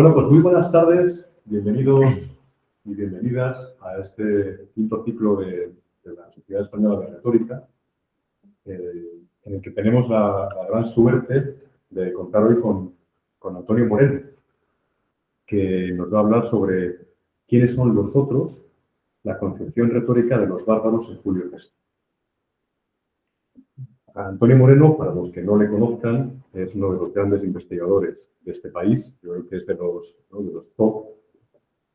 Bueno, pues muy buenas tardes, bienvenidos y bienvenidas a este quinto ciclo de la Sociedad Española de Retórica, en el que tenemos la gran suerte de contar hoy con Antonio Moreno, que nos va a hablar sobre quiénes son los otros, la concepción retórica de los bárbaros en Julio César. Antonio Moreno, para los que no le conozcan, es uno de los grandes investigadores de este país, yo creo que es de los top.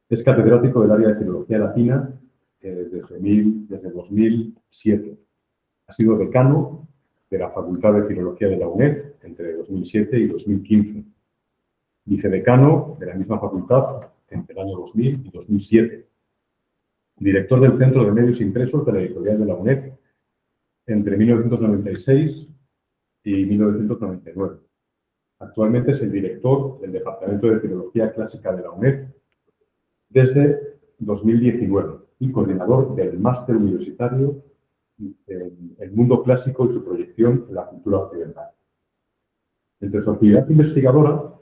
Es catedrático del área de Filología Latina desde 2007. Ha sido decano de la Facultad de Filología de la UNED entre 2007 y 2015. Vicedecano de la misma facultad entre el año 2000 y 2007. Director del Centro de Medios Impresos de la Editorial de la UNED entre 1996 y 1999. Actualmente es el director del Departamento de Filología Clásica de la UNED desde 2019 y coordinador del Máster Universitario en el Mundo Clásico y su proyección en la cultura occidental. Entre su actividad investigadora,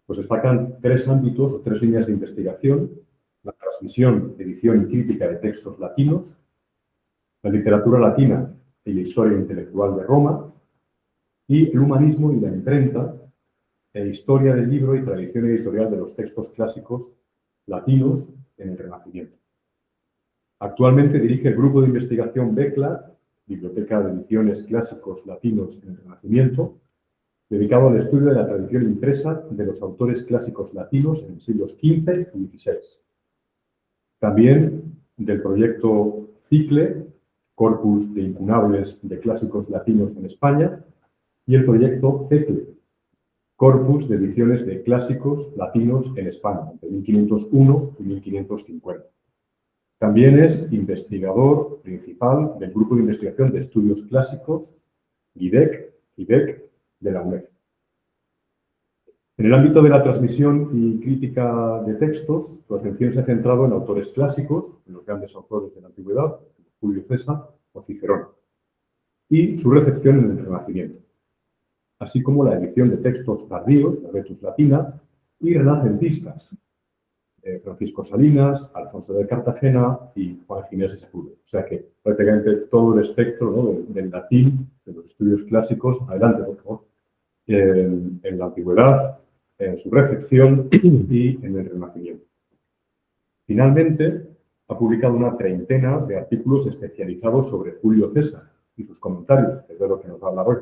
pues destacan tres ámbitos o tres líneas de investigación: la transmisión, edición y crítica de textos latinos, la literatura latina y la historia intelectual de Roma, y el humanismo y la imprenta e historia del libro y tradición editorial de los textos clásicos latinos en el Renacimiento. Actualmente dirige el grupo de investigación BECLA, Biblioteca de Ediciones Clásicos Latinos en el Renacimiento, dedicado al estudio de la tradición impresa de los autores clásicos latinos en los siglos XV y XVI. También del proyecto CICLE, Corpus de Incunables de Clásicos Latinos en España, y el proyecto CECLE, Corpus de Ediciones de Clásicos Latinos en España, entre 1501 y 1550. También es investigador principal del Grupo de Investigación de Estudios Clásicos, GIDEC, de la UNED. En el ámbito de la transmisión y crítica de textos, su atención se ha centrado en autores clásicos, en los grandes autores de la antigüedad, como Julio César o Cicerón, y su recepción en el Renacimiento, así como la edición de textos tardíos, la Vetus Latina, y renacentistas, Francisco Salinas, Alfonso de Cartagena y Juan Ginés de Sepúlveda. O sea que prácticamente todo el espectro, ¿no?, del latín, de los estudios clásicos, adelante, por favor, en la antigüedad, en su recepción y en el Renacimiento. Finalmente, ha publicado una treintena de artículos especializados sobre Julio César y sus comentarios, que es de lo que nos va a hablar hoy,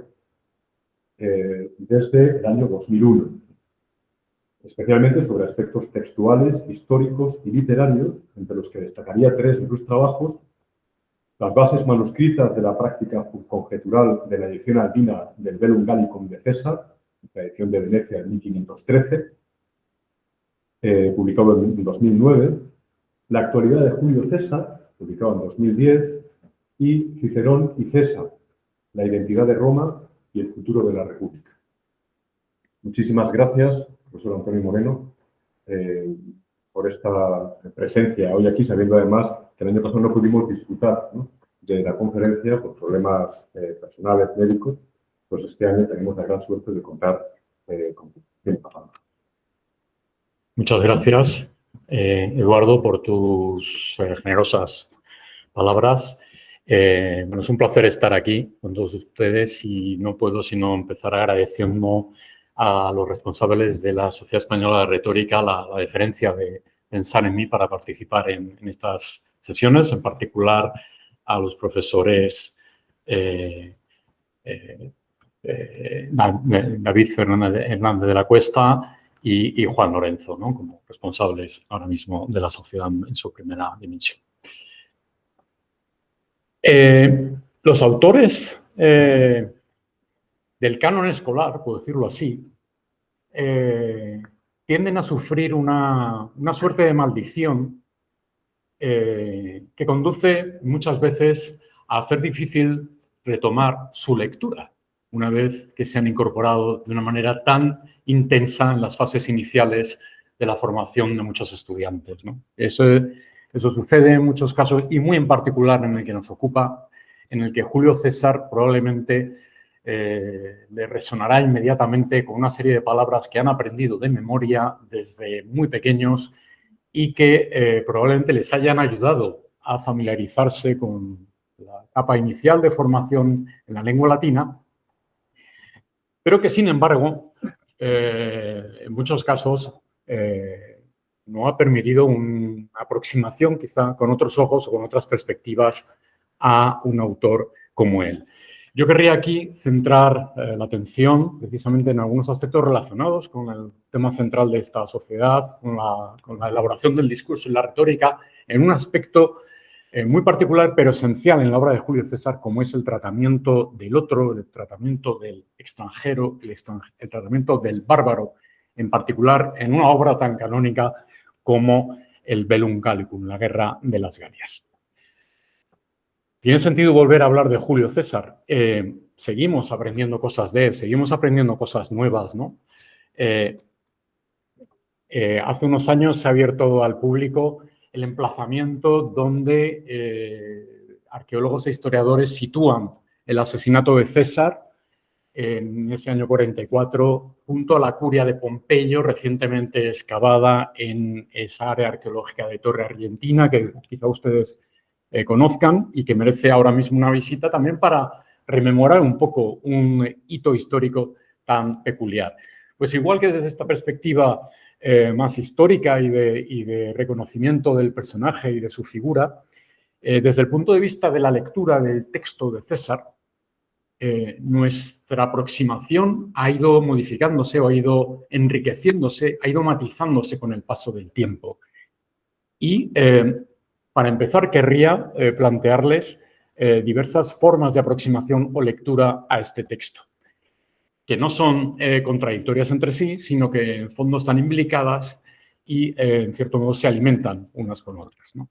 desde el año 2001, especialmente sobre aspectos textuales, históricos y literarios, entre los que destacaría tres de sus trabajos: las bases manuscritas de la práctica conjetural de la edición albina del Velum Gallicum de César, la edición de Venecia en 1513, publicado en 2009, la actualidad de Julio César, publicado en 2010, y Cicerón y César, la identidad de Roma y el futuro de la República. Muchísimas gracias, profesor Antonio Moreno, por esta presencia hoy aquí, sabiendo además que el año pasado no pudimos disfrutar, ¿no?, de la conferencia por problemas personales, médicos. Pues este año tenemos la gran suerte de contar con tiempo pasando. Muchas gracias, Eduardo, por tus generosas palabras. Bueno, es un placer estar aquí con todos ustedes y no puedo sino empezar agradeciendo a los responsables de la Sociedad Española de Retórica la deferencia de pensar en mí para participar en estas sesiones, en particular a los profesores David Hernández de la Cuesta y Juan Lorenzo, ¿no?, como responsables ahora mismo de la sociedad en su primera dimensión. Los autores del canon escolar, por decirlo así, tienden a sufrir una suerte de maldición que conduce muchas veces a hacer difícil retomar su lectura una vez que se han incorporado de una manera tan intensa en las fases iniciales de la formación de muchos estudiantes, ¿no? Eso sucede en muchos casos y muy en particular en el que nos ocupa, en el que Julio César probablemente le resonará inmediatamente con una serie de palabras que han aprendido de memoria desde muy pequeños y que probablemente les hayan ayudado a familiarizarse con la etapa inicial de formación en la lengua latina, pero que, sin embargo, en muchos casos no ha permitido una aproximación quizá con otros ojos o con otras perspectivas a un autor como él. Yo querría aquí centrar la atención precisamente en algunos aspectos relacionados con el tema central de esta sociedad, con la elaboración del discurso y la retórica, en un aspecto muy particular pero esencial en la obra de Julio César, como es el tratamiento del otro, el tratamiento del extranjero, el tratamiento del bárbaro, en particular en una obra tan canónica como el Bellum Gallicum, la Guerra de las Galias. ¿Tiene sentido volver a hablar de Julio César? Seguimos aprendiendo cosas de él, seguimos aprendiendo cosas nuevas, ¿no? Hace unos años se ha abierto al público el emplazamiento donde arqueólogos e historiadores sitúan el asesinato de César en ese año 44 junto a la curia de Pompeyo, recientemente excavada en esa área arqueológica de Torre Argentina, que quizá ustedes conozcan y que merece ahora mismo una visita también para rememorar un poco un hito histórico tan peculiar. Pues igual que desde esta perspectiva más histórica y de reconocimiento del personaje y de su figura, desde el punto de vista de la lectura del texto de César, nuestra aproximación ha ido modificándose o ha ido enriqueciéndose, ha ido matizándose con el paso del tiempo. Y para empezar, querría plantearles diversas formas de aproximación o lectura a este texto, que no son contradictorias entre sí, sino que en fondo están imbricadas y, en cierto modo, se alimentan unas con otras, ¿no?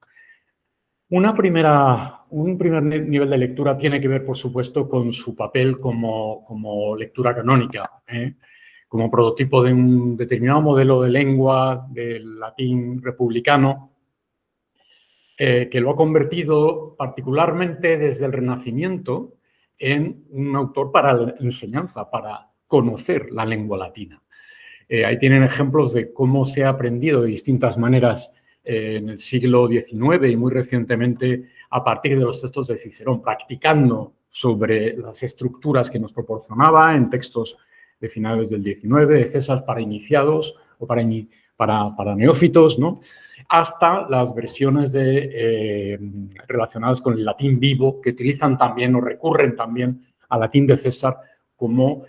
Un primer nivel de lectura tiene que ver, por supuesto, con su papel como lectura canónica, como prototipo de un determinado modelo de lengua del latín republicano, que lo ha convertido particularmente desde el Renacimiento en un autor para la enseñanza, para conocer la lengua latina. Ahí tienen ejemplos de cómo se ha aprendido de distintas maneras en el siglo XIX y muy recientemente a partir de los textos de Cicerón, practicando sobre las estructuras que nos proporcionaba en textos de finales del XIX, de César para iniciados o para neófitos, ¿no? Hasta las versiones relacionadas con el latín vivo, que utilizan también o recurren también al latín de César como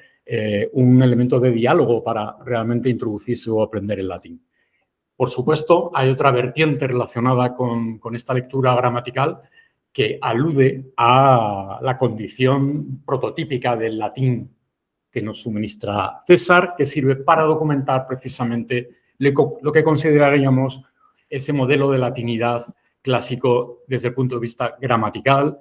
un elemento de diálogo para realmente introducirse o aprender el latín. Por supuesto, hay otra vertiente relacionada con esta lectura gramatical que alude a la condición prototípica del latín que nos suministra César, que sirve para documentar precisamente lo que consideraríamos ese modelo de latinidad clásico desde el punto de vista gramatical,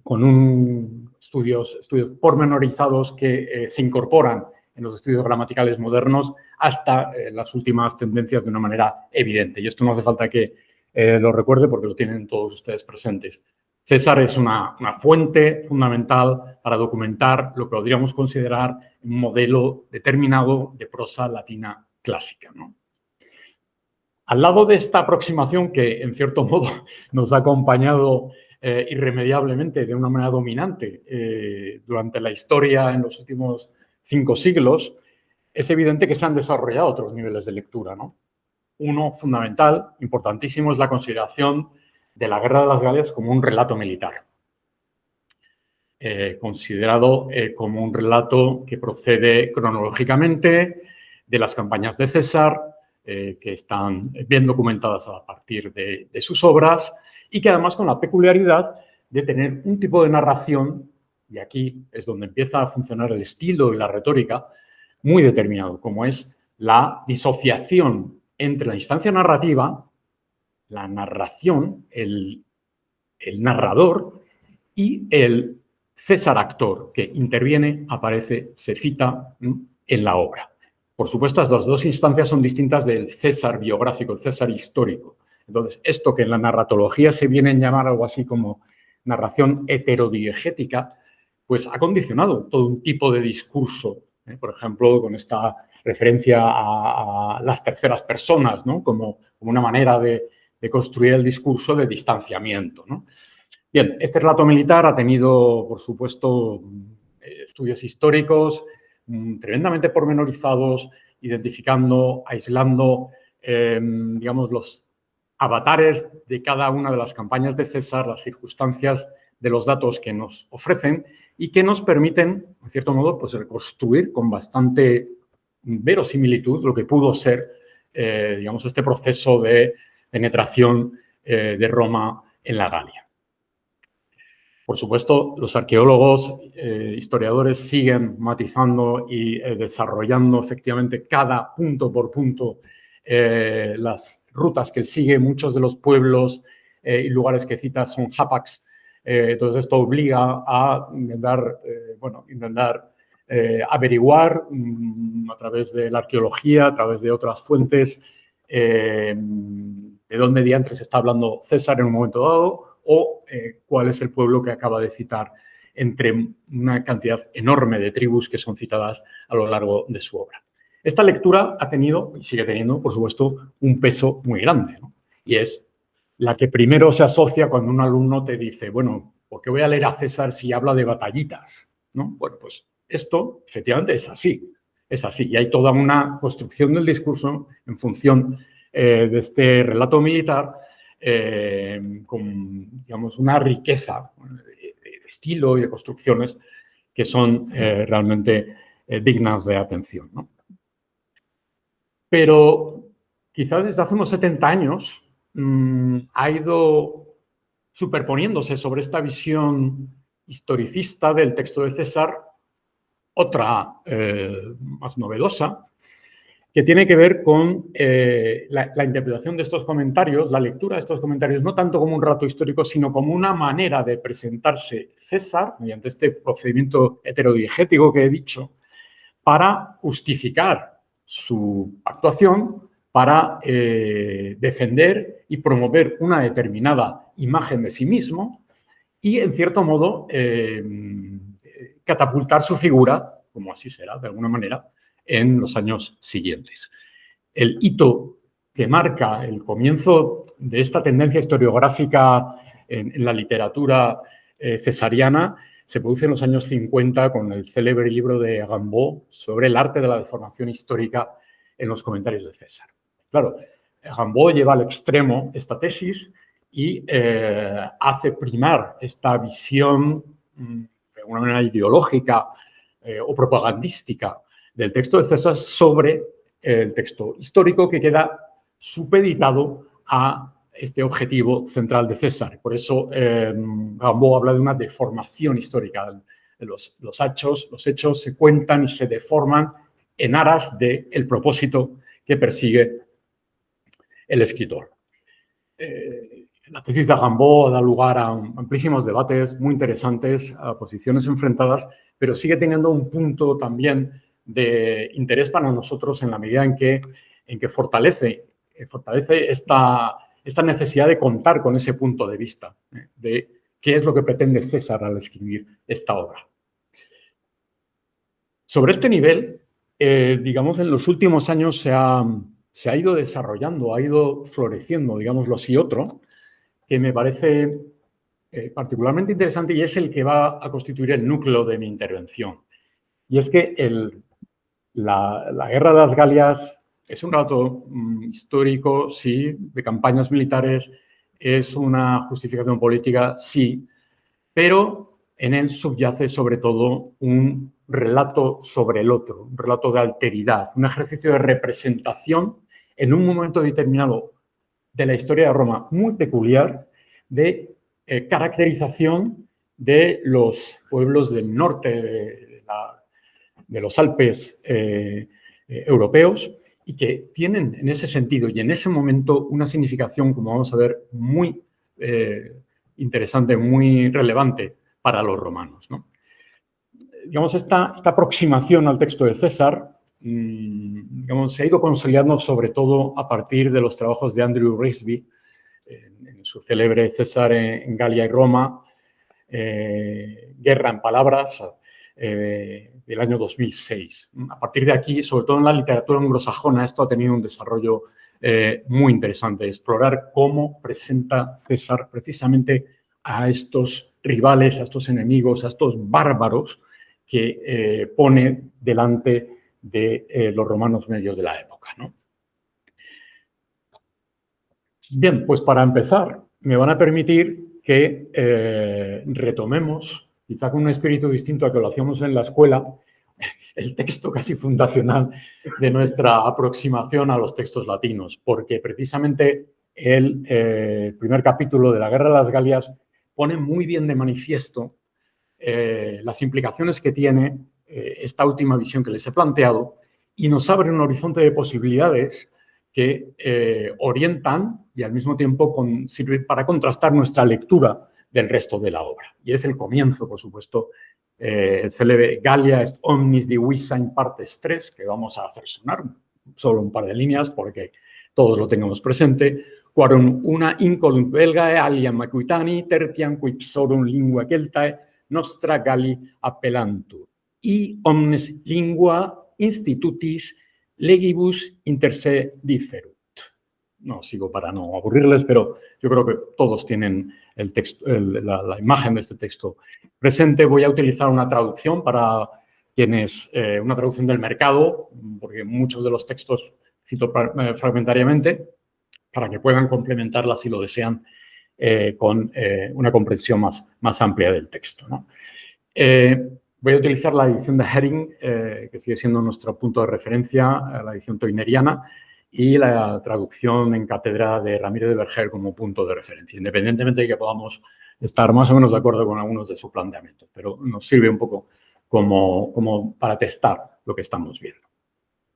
con estudios pormenorizados que se incorporan en los estudios gramaticales modernos hasta las últimas tendencias de una manera evidente. Y esto no hace falta que lo recuerde porque lo tienen todos ustedes presentes. César es una fuente fundamental para documentar lo que podríamos considerar un modelo determinado de prosa latina clásica, ¿no? Al lado de esta aproximación que, en cierto modo, nos ha acompañado irremediablemente de una manera dominante durante la historia en los últimos 5 siglos, es evidente que se han desarrollado otros niveles de lectura, ¿no? Uno fundamental, importantísimo, es la consideración de la Guerra de las Galias como un relato militar, considerado como un relato que procede cronológicamente de las campañas de César, que están bien documentadas a partir de sus obras y que además con la peculiaridad de tener un tipo de narración, y aquí es donde empieza a funcionar el estilo y la retórica, muy determinado, como es la disociación entre la instancia narrativa, la narración, el narrador y el César actor que interviene, aparece, se cita en la obra. Por supuesto, estas dos instancias son distintas del César biográfico, el César histórico. Entonces, esto que en la narratología se viene a llamar algo así como narración heterodiegética, pues ha condicionado todo un tipo de discurso, por ejemplo, con esta referencia a las terceras personas, ¿no? Como una manera de construir el discurso de distanciamiento, ¿no? Bien, este relato militar ha tenido, por supuesto, estudios históricos tremendamente pormenorizados, identificando, aislando, digamos, los avatares de cada una de las campañas de César, las circunstancias de los datos que nos ofrecen y que nos permiten, en cierto modo, pues reconstruir con bastante verosimilitud lo que pudo ser, digamos, este proceso de penetración de Roma en la Galia. Por supuesto, los arqueólogos, historiadores siguen matizando y desarrollando efectivamente cada punto por punto las rutas que él sigue. Muchos de los pueblos y lugares que cita son hapax. Entonces, esto obliga a intentar, averiguar a través de la arqueología, a través de otras fuentes, de dónde diantres está hablando César en un momento dado, o cuál es el pueblo que acaba de citar entre una cantidad enorme de tribus que son citadas a lo largo de su obra. Esta lectura ha tenido y sigue teniendo, por supuesto, un peso muy grande, ¿no? Y es la que primero se asocia cuando un alumno te dice, bueno, ¿por qué voy a leer a César si habla de batallitas? ¿No? Bueno, pues esto efectivamente es así, y hay toda una construcción del discurso en función de este relato militar con, digamos, una riqueza de estilo y de construcciones que son realmente dignas de atención, ¿no? Pero quizás desde hace unos 70 años ha ido superponiéndose sobre esta visión historicista del texto de César otra más novedosa, que tiene que ver con la interpretación de estos comentarios, la lectura de estos comentarios, no tanto como un relato histórico, sino como una manera de presentarse César, mediante este procedimiento heterodiegético que he dicho, para justificar su actuación, para defender y promover una determinada imagen de sí mismo y, en cierto modo, catapultar su figura, como así será, de alguna manera, en los años siguientes. El hito que marca el comienzo de esta tendencia historiográfica en la literatura cesariana se produce en los años 50 con el célebre libro de Rimbaud sobre el arte de la deformación histórica en los comentarios de César. Claro, Rimbaud lleva al extremo esta tesis y hace primar esta visión de alguna manera ideológica o propagandística del texto de César sobre el texto histórico que queda supeditado a este objetivo central de César. Por eso Rimbaud habla de una deformación histórica. Los hechos se cuentan y se deforman en aras del propósito que persigue el escritor. La tesis de Rimbaud da lugar a amplísimos debates muy interesantes, a posiciones enfrentadas, pero sigue teniendo un punto también de interés para nosotros en la medida en que fortalece esta necesidad de contar con ese punto de vista, de qué es lo que pretende César al escribir esta obra. Sobre este nivel, digamos, en los últimos años se ha ido desarrollando, ha ido floreciendo, digámoslo así, otro, que me parece particularmente interesante y es el que va a constituir el núcleo de mi intervención. Y es que la Guerra de las Galias es un relato histórico, sí, de campañas militares, es una justificación política, sí, pero en él subyace sobre todo un relato sobre el otro, un relato de alteridad, un ejercicio de representación en un momento determinado de la historia de Roma muy peculiar de caracterización de los pueblos del norte de los Alpes europeos y que tienen en ese sentido y en ese momento una significación, como vamos a ver, muy interesante, muy relevante para los romanos, ¿no? Digamos, esta aproximación al texto de César digamos, se ha ido consolidando sobre todo a partir de los trabajos de Andrew Risby en su célebre César en Galia y Roma, Guerra en Palabras, del año 2006. A partir de aquí, sobre todo en la literatura anglosajona, esto ha tenido un desarrollo muy interesante, explorar cómo presenta César precisamente a estos rivales, a estos enemigos, a estos bárbaros que pone delante de los romanos medios de la época, ¿no? Bien, pues para empezar, me van a permitir que retomemos, quizá con un espíritu distinto a que lo hacíamos en la escuela, el texto casi fundacional de nuestra aproximación a los textos latinos, porque precisamente el primer capítulo de la Guerra de las Galias pone muy bien de manifiesto las implicaciones que tiene esta última visión que les he planteado y nos abre un horizonte de posibilidades que orientan y al mismo tiempo sirve para contrastar nuestra lectura del resto de la obra. Y es el comienzo, por supuesto, el célebre Gallia est omnis divisa in partes 3, que vamos a hacer sonar solo un par de líneas porque todos lo tengamos presente. Quorum una incolum belgae aliam aquitani tertiam quid psorum lingua celtae nostra Galli appellantur. I omnes lingua institutis legibus inter se differunt. No sigo para no aburrirles, pero yo creo que todos tienen el texto, la imagen de este texto presente. Voy a utilizar una traducción para quienes, una traducción del mercado, porque muchos de los textos cito fragmentariamente, para que puedan complementarla si lo desean con una comprensión más amplia del texto, ¿no? Voy a utilizar la edición de Herring, que sigue siendo nuestro punto de referencia, la edición toineriana, y la traducción en cátedra de Ramírez de Verger como punto de referencia, independientemente de que podamos estar más o menos de acuerdo con algunos de sus planteamientos, pero nos sirve un poco como para testar lo que estamos viendo.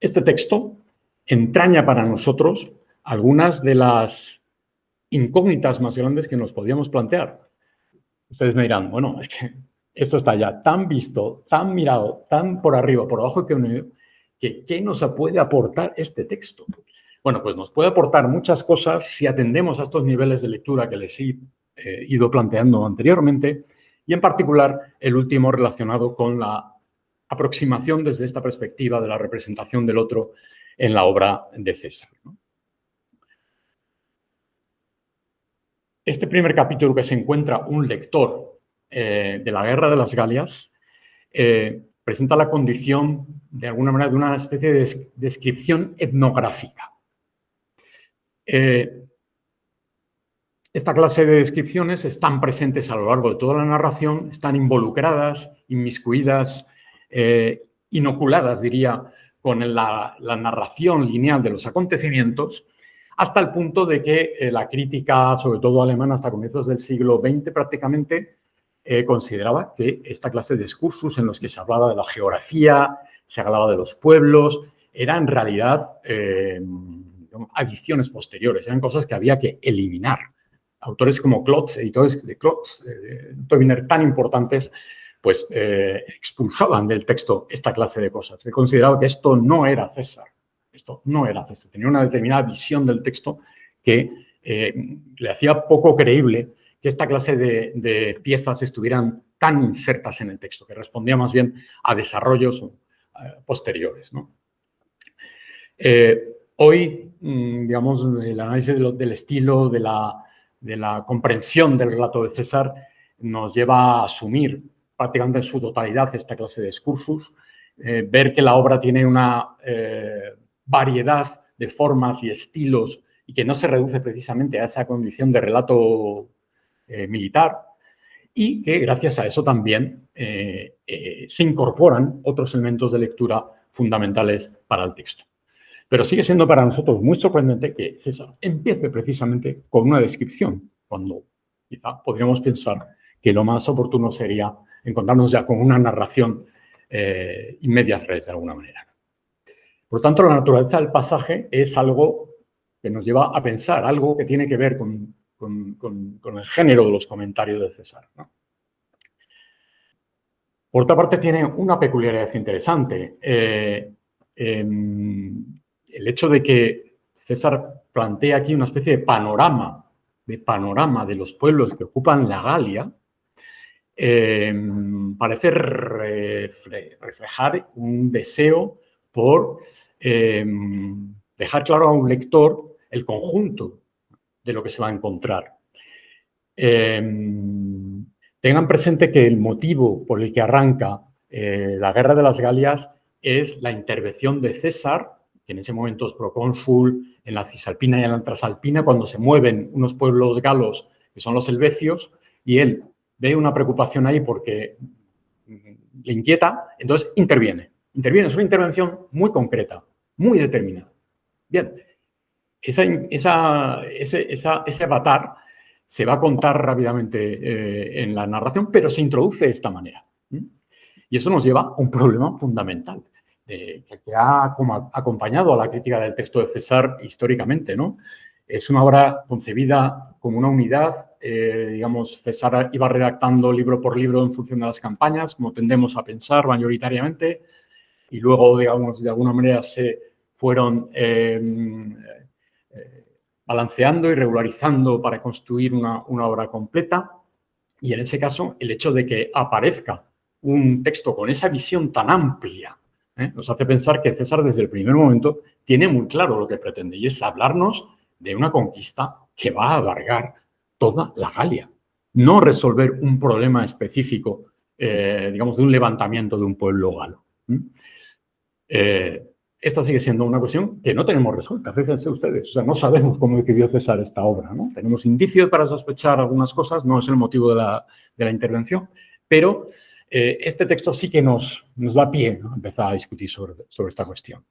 Este texto entraña para nosotros algunas de las incógnitas más grandes que nos podíamos plantear. Ustedes me dirán, bueno, es que esto está ya tan visto, tan mirado, tan por arriba, por abajo que ¿qué nos puede aportar este texto? Bueno, pues nos puede aportar muchas cosas si atendemos a estos niveles de lectura que les he ido planteando anteriormente y en particular el último relacionado con la aproximación desde esta perspectiva de la representación del otro en la obra de César, ¿no? Este primer capítulo que se encuentra un lector de la Guerra de las Galias presenta la condición, de alguna manera, de una especie de descripción etnográfica. Esta clase de descripciones están presentes a lo largo de toda la narración, están involucradas, inmiscuidas, inoculadas, diría, con la narración lineal de los acontecimientos, hasta el punto de que la crítica, sobre todo alemana, hasta comienzos del siglo XX prácticamente, consideraba que esta clase de discursos en los que se hablaba de la geografía, se hablaba de los pueblos, eran en realidad adiciones posteriores, eran cosas que había que eliminar. Autores como Klotz, editores de Klotz, Tobiner, tan importantes, pues expulsaban del texto esta clase de cosas. Se consideraba que esto no era César. Esto no era César. Tenía una determinada visión del texto que le hacía poco creíble que esta clase de piezas estuvieran tan insertas en el texto, que respondía más bien a desarrollos posteriores, ¿no? Hoy, digamos, el análisis del estilo, de la comprensión del relato de César nos lleva a asumir prácticamente en su totalidad esta clase de discursos, ver que la obra tiene una variedad de formas y estilos y que no se reduce precisamente a esa condición de relato militar y que gracias a eso también se incorporan otros elementos de lectura fundamentales para el texto. Pero sigue siendo para nosotros muy sorprendente que César empiece precisamente con una descripción, cuando quizá podríamos pensar que lo más oportuno sería encontrarnos ya con una narración in medias res, de alguna manera. Por lo tanto, la naturaleza del pasaje es algo que nos lleva a pensar, algo que tiene que ver con el género de los comentarios de César, ¿no? Por otra parte, tiene una peculiaridad interesante. El hecho de que César plantea aquí una especie de panorama de los pueblos que ocupan la Galia, parece reflejar un deseo por dejar claro a un lector el conjunto de lo que se va a encontrar. Tengan presente que el motivo por el que arranca la Guerra de las Galias es la intervención de César, que en ese momento es procónsul en la Cisalpina y en la Transalpina, cuando se mueven unos pueblos galos, que son los helvecios, y él ve una preocupación ahí porque le inquieta, entonces interviene. Interviene, es una intervención muy concreta, muy determinada. Bien, ese avatar se va a contar rápidamente en la narración, pero se introduce de esta manera. Y eso nos lleva a un problema fundamental que ha acompañado a la crítica del texto de César históricamente, ¿no? Es una obra concebida como una unidad, digamos, César iba redactando libro por libro en función de las campañas, como tendemos a pensar mayoritariamente, y luego, digamos, de alguna manera se fueron balanceando y regularizando para construir una obra completa. Y en ese caso, el hecho de que aparezca un texto con esa visión tan amplia nos hace pensar que César desde el primer momento tiene muy claro lo que pretende, y es hablarnos de una conquista que va a abarcar toda la Galia, no resolver un problema específico, digamos, de un levantamiento de un pueblo galo. Esta sigue siendo una cuestión que no tenemos resuelta, fíjense ustedes. O sea, no sabemos cómo escribió César esta obra, ¿no? Tenemos indicios para sospechar algunas cosas, no es el motivo de la intervención, pero este texto sí que nos da pie, ¿no?, a empezar a discutir sobre esta cuestión.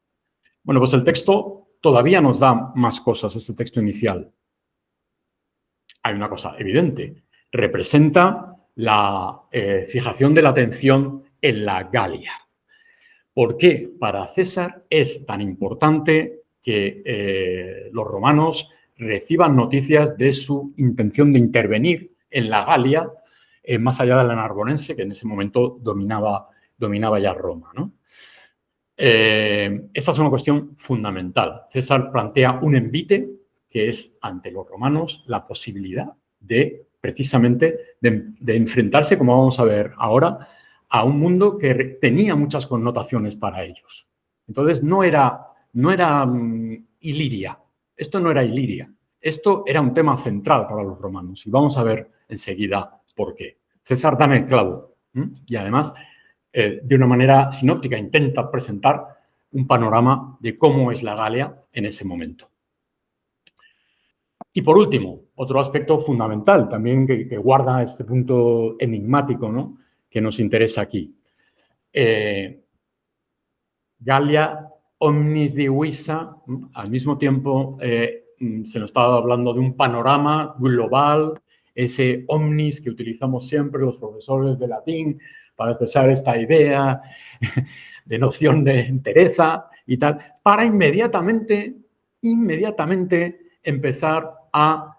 Bueno, pues el texto todavía nos da más cosas, este texto inicial. Hay una cosa evidente, representa la fijación de la atención en la Galia. ¿Por qué para César es tan importante que los romanos reciban noticias de su intención de intervenir en la Galia, más allá de la narbonense, que en ese momento dominaba ya Roma, ¿no? Esta es una cuestión fundamental. César plantea un envite que es ante los romanos la posibilidad de, precisamente, de enfrentarse, como vamos a ver ahora, a un mundo que tenía muchas connotaciones para ellos. Entonces, no era Iliria. Esto no era Iliria. Esto era un tema central para los romanos. Y vamos a ver enseguida por qué. César da en el clavo. Y además, de una manera sinóptica, intenta presentar un panorama de cómo es la Galia en ese momento. Y por último, otro aspecto fundamental también que guarda este punto enigmático, ¿no?, que nos interesa aquí. Galia omnis divisa, al mismo tiempo se nos estaba hablando de un panorama global, ese omnis que utilizamos siempre los profesores de latín para expresar esta idea de noción de entereza y tal, para inmediatamente empezar a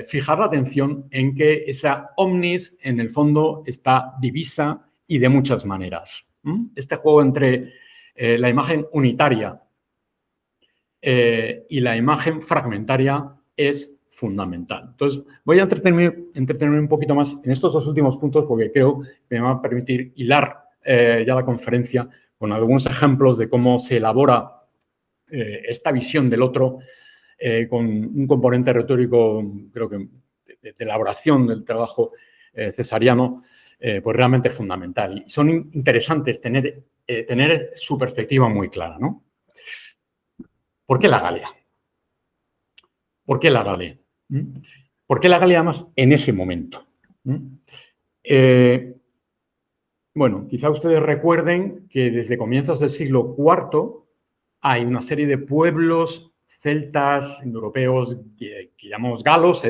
fijar la atención en que esa omnis, en el fondo, está divisa y de muchas maneras. Este juego entre la imagen unitaria y la imagen fragmentaria es fundamental. Entonces, voy a entretenerme un poquito más en estos dos últimos puntos porque creo que me va a permitir hilar ya la conferencia con algunos ejemplos de cómo se elabora esta visión del otro con un componente retórico, creo que de elaboración del trabajo cesariano, pues realmente fundamental. Y son interesantes tener su perspectiva muy clara, ¿no? ¿Por qué la Galia? ¿Por qué la Galia? ¿Por qué la Galia, además, en ese momento? Bueno, quizá ustedes recuerden que desde comienzos del siglo IV hay una serie de pueblos celtas, indoeuropeos, que llamamos galos,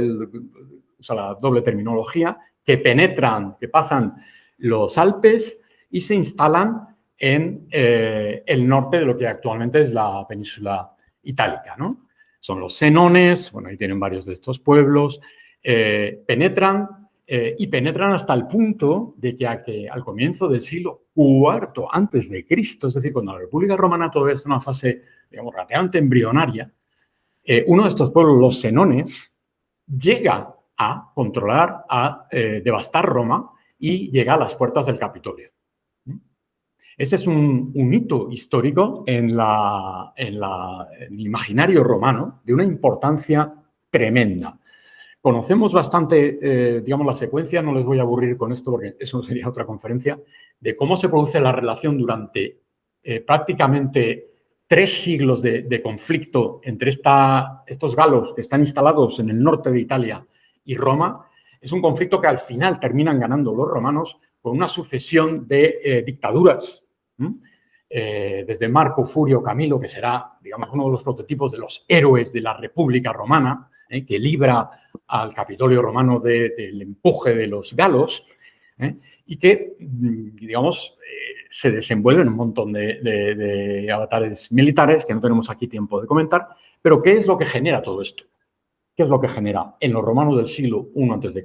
usa la doble terminología, que penetran, que pasan los Alpes y se instalan en el norte de lo que actualmente es la península itálica, ¿no? Son los senones, bueno, ahí tienen varios de estos pueblos, penetran hasta el punto de que al comienzo del siglo IV antes de Cristo, es decir, cuando la República Romana todavía está en una fase, digamos, relativamente embrionaria, uno de estos pueblos, los senones, llega a controlar, a devastar Roma y llega a las puertas del Capitolio. Ese es un hito histórico en el imaginario romano de una importancia tremenda. Conocemos bastante, digamos, la secuencia, no les voy a aburrir con esto porque eso sería otra conferencia, de cómo se produce la relación durante prácticamente 3 siglos de conflicto entre estos galos que están instalados en el norte de Italia y Roma. Es un conflicto que al final terminan ganando los romanos con una sucesión de dictaduras, desde Marco Furio Camilo, que será, digamos, uno de los prototipos de los héroes de la República Romana, que libra al Capitolio romano del empuje de los galos, y que, digamos, se desenvuelven un montón de avatares militares que no tenemos aquí tiempo de comentar. Pero ¿qué es lo que genera todo esto? ¿Qué es lo que genera en los romanos del siglo I a.C.?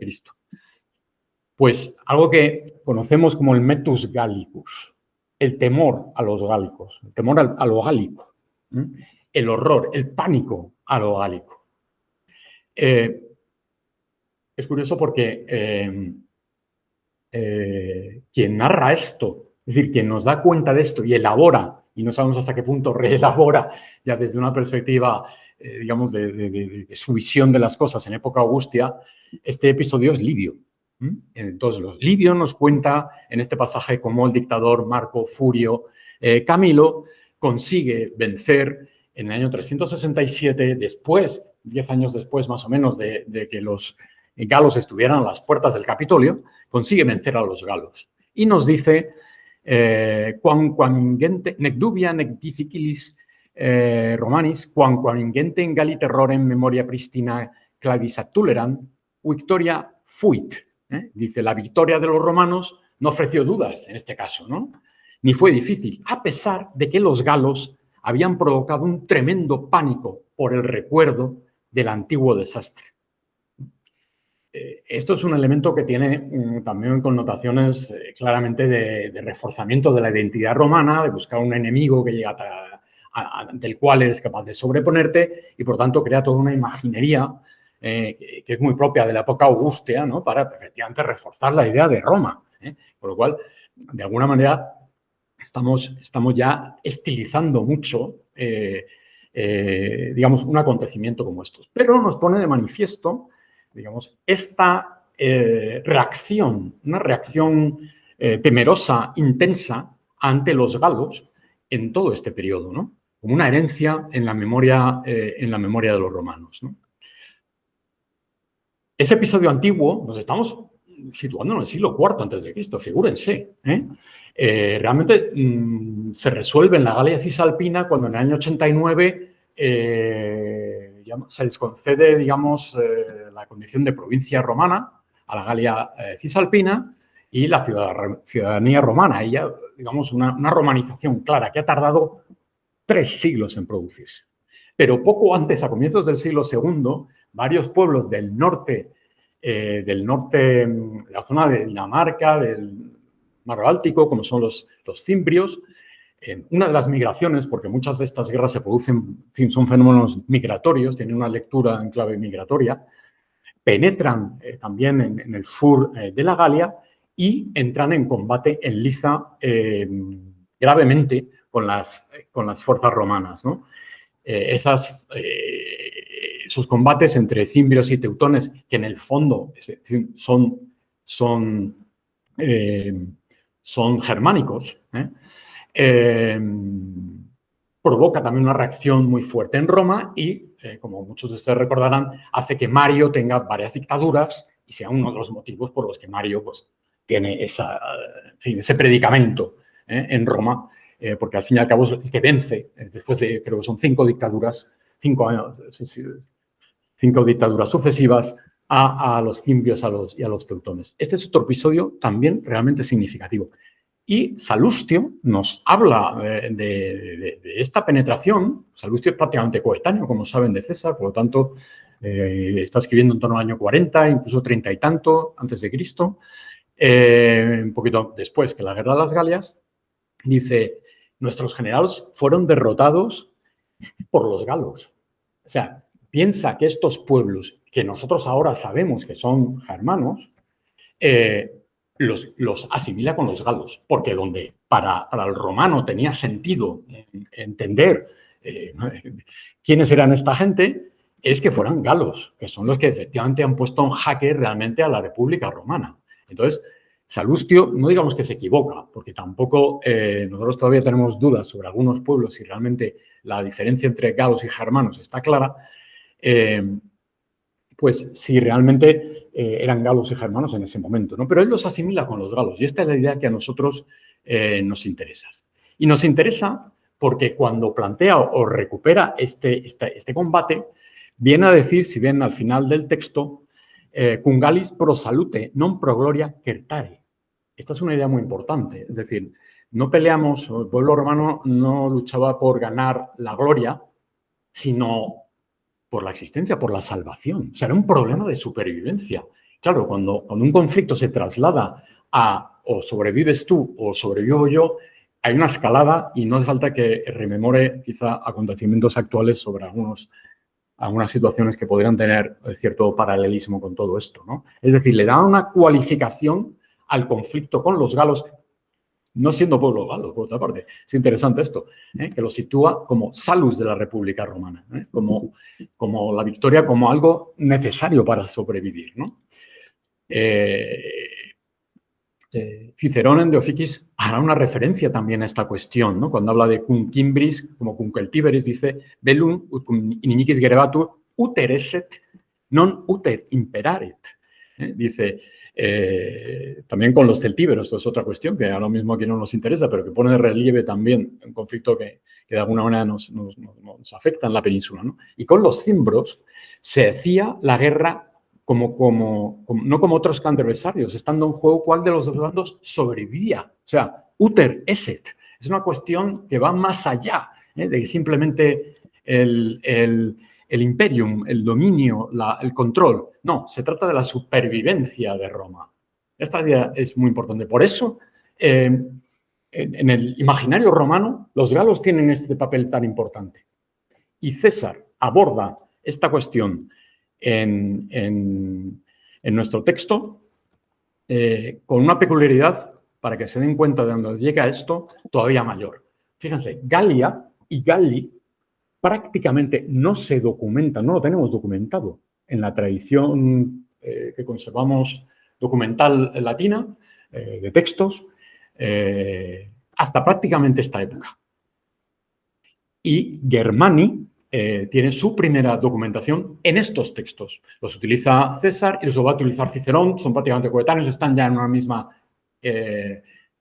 Pues algo que conocemos como el metus gallicus, el temor a los gálicos, el temor a lo gálico, el horror, el pánico a lo gálico. Es curioso porque quien narra esto, es decir, quien nos da cuenta de esto y elabora, y no sabemos hasta qué punto reelabora ya desde una perspectiva, digamos, de su visión de las cosas en época augustia, este episodio es Livio. Entonces, Livio nos cuenta en este pasaje cómo el dictador Marco Furio Camilo consigue vencer en el año 367, después, 10 años después más o menos de que los galos estuvieran a las puertas del Capitolio, consigue vencer a los galos. Y nos dice, quam ingente, nec dubia, nec difficilis Romanis, quam ingente in Galli terrorem memoria pristina cladis attuleran, victoria fuit. Dice, la victoria de los romanos no ofreció dudas en este caso, ¿no? Ni fue difícil, a pesar de que los galos habían provocado un tremendo pánico por el recuerdo del antiguo desastre. Esto es un elemento que tiene también connotaciones claramente de reforzamiento de la identidad romana, de buscar un enemigo que llega ante el cual eres capaz de sobreponerte y, por tanto, crea toda una imaginería que es muy propia de la época augustea, ¿no? Para efectivamente reforzar la idea de Roma. Por lo cual, de alguna manera, estamos ya estilizando mucho, digamos, un acontecimiento como estos. Pero nos pone de manifiesto, digamos, esta reacción, una reacción temerosa, intensa ante los galos en todo este periodo, ¿no? Como una herencia en la memoria de los romanos, ¿no? Ese episodio antiguo nos estamos situando en el siglo IV a.C., figúrense. Realmente se resuelve en la Galia Cisalpina cuando en el año 89 se les concede, digamos, la condición de provincia romana a la Galia Cisalpina y la ciudadanía romana. Y ya, digamos, una romanización clara que ha tardado 3 siglos en producirse. Pero poco antes, a comienzos del siglo II, varios pueblos del norte, de la zona de Dinamarca, del Mar Báltico, como son los cimbrios, una de las migraciones, porque muchas de estas guerras se producen, en fin, son fenómenos migratorios, tienen una lectura en clave migratoria, penetran también en el sur de la Galia y entran en combate en liza gravemente con las fuerzas romanas, ¿no? Esos combates entre cimbrios y teutones, que en el fondo son germánicos, provoca también una reacción muy fuerte en Roma y, como muchos de ustedes recordarán, hace que Mario tenga varias dictaduras y sea uno de los motivos por los que Mario pues, tiene ese predicamento en Roma, porque al fin y al cabo es el que vence, después de, creo que son 5 dictaduras, 5 años, 5 dictaduras sucesivas a los cimbrios y a los teutones. Este es otro episodio también realmente significativo. Y Salustio nos habla de esta penetración. Salustio es prácticamente coetáneo, como saben, de César, por lo tanto, está escribiendo en torno al año 40, incluso 30 y tanto antes de Cristo, un poquito después que la Guerra de las Galias. Dice, nuestros generales fueron derrotados por los galos. O sea, piensa que estos pueblos, que nosotros ahora sabemos que son germanos, los asimila con los galos, porque donde para el romano tenía sentido entender quiénes eran esta gente, es que fueran galos, que son los que efectivamente han puesto en jaque realmente a la República Romana. Entonces, Salustio, no digamos que se equivoca, porque tampoco nosotros todavía tenemos dudas sobre algunos pueblos si realmente la diferencia entre galos y germanos está clara, pues si realmente eran galos y germanos en ese momento, ¿no? Pero él los asimila con los galos y esta es la idea que a nosotros nos interesa. Y nos interesa porque cuando plantea o recupera este combate, viene a decir, si bien al final del texto, cum Gallis pro salute, non pro gloria certare. Esta es una idea muy importante, es decir, no peleamos, el pueblo romano no luchaba por ganar la gloria, sino por la existencia, por la salvación. O sea, era un problema de supervivencia. Claro, cuando un conflicto se traslada a o sobrevives tú o sobrevivo yo, hay una escalada y no hace falta que rememore quizá acontecimientos actuales sobre algunas situaciones que podrían tener cierto paralelismo con todo esto, ¿no? Es decir, le da una cualificación al conflicto con los galos, no siendo pueblo galo, por otra parte. Es interesante esto, que lo sitúa como salus de la República Romana, como la victoria, como algo necesario para sobrevivir, ¿no? Cicerón en De Officis hará una referencia también a esta cuestión, ¿no? Cuando habla de cum Cimbris, como cum Celtiberis, dice bellum ut cum inimicis gerebatur uter esset, non uter imperaret. Dice, también con los celtíberos, esto es otra cuestión que ahora mismo aquí no nos interesa, pero que pone de relieve también un conflicto que de alguna manera nos afecta en la península, ¿no? Y con los cimbros se hacía la guerra no como otros adversarios, estando en juego cuál de los dos bandos sobrevivía. O sea, uter esset. Es una cuestión que va más allá de simplemente el imperium, el dominio, el control. No, se trata de la supervivencia de Roma. Esta idea es muy importante. Por eso, en el imaginario romano, los galos tienen este papel tan importante. Y César aborda esta cuestión en nuestro texto con una peculiaridad, para que se den cuenta de dónde llega esto, todavía mayor. Fíjense, Galia y Galli prácticamente no se documentan, no lo tenemos documentado en la tradición que conservamos documental latina, de textos, hasta prácticamente esta época. Y Germani tiene su primera documentación en estos textos. Los utiliza César y los va a utilizar Cicerón, son prácticamente coetáneos, están ya en una misma,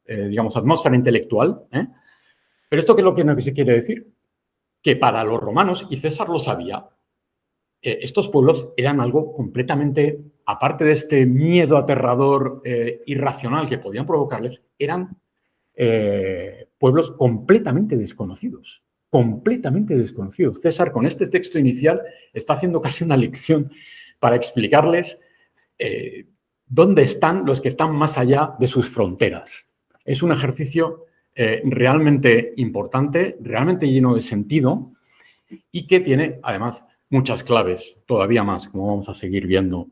digamos, atmósfera intelectual. Pero ¿esto qué es lo que se quiere decir? Que para los romanos, y César lo sabía, estos pueblos eran algo completamente, aparte de este miedo aterrador, irracional que podían provocarles, eran pueblos completamente desconocidos. Completamente desconocidos. César, con este texto inicial, está haciendo casi una lección para explicarles dónde están los que están más allá de sus fronteras. Es un ejercicio realmente importante, realmente lleno de sentido y que tiene, además, muchas claves, todavía más, como vamos a seguir viendo.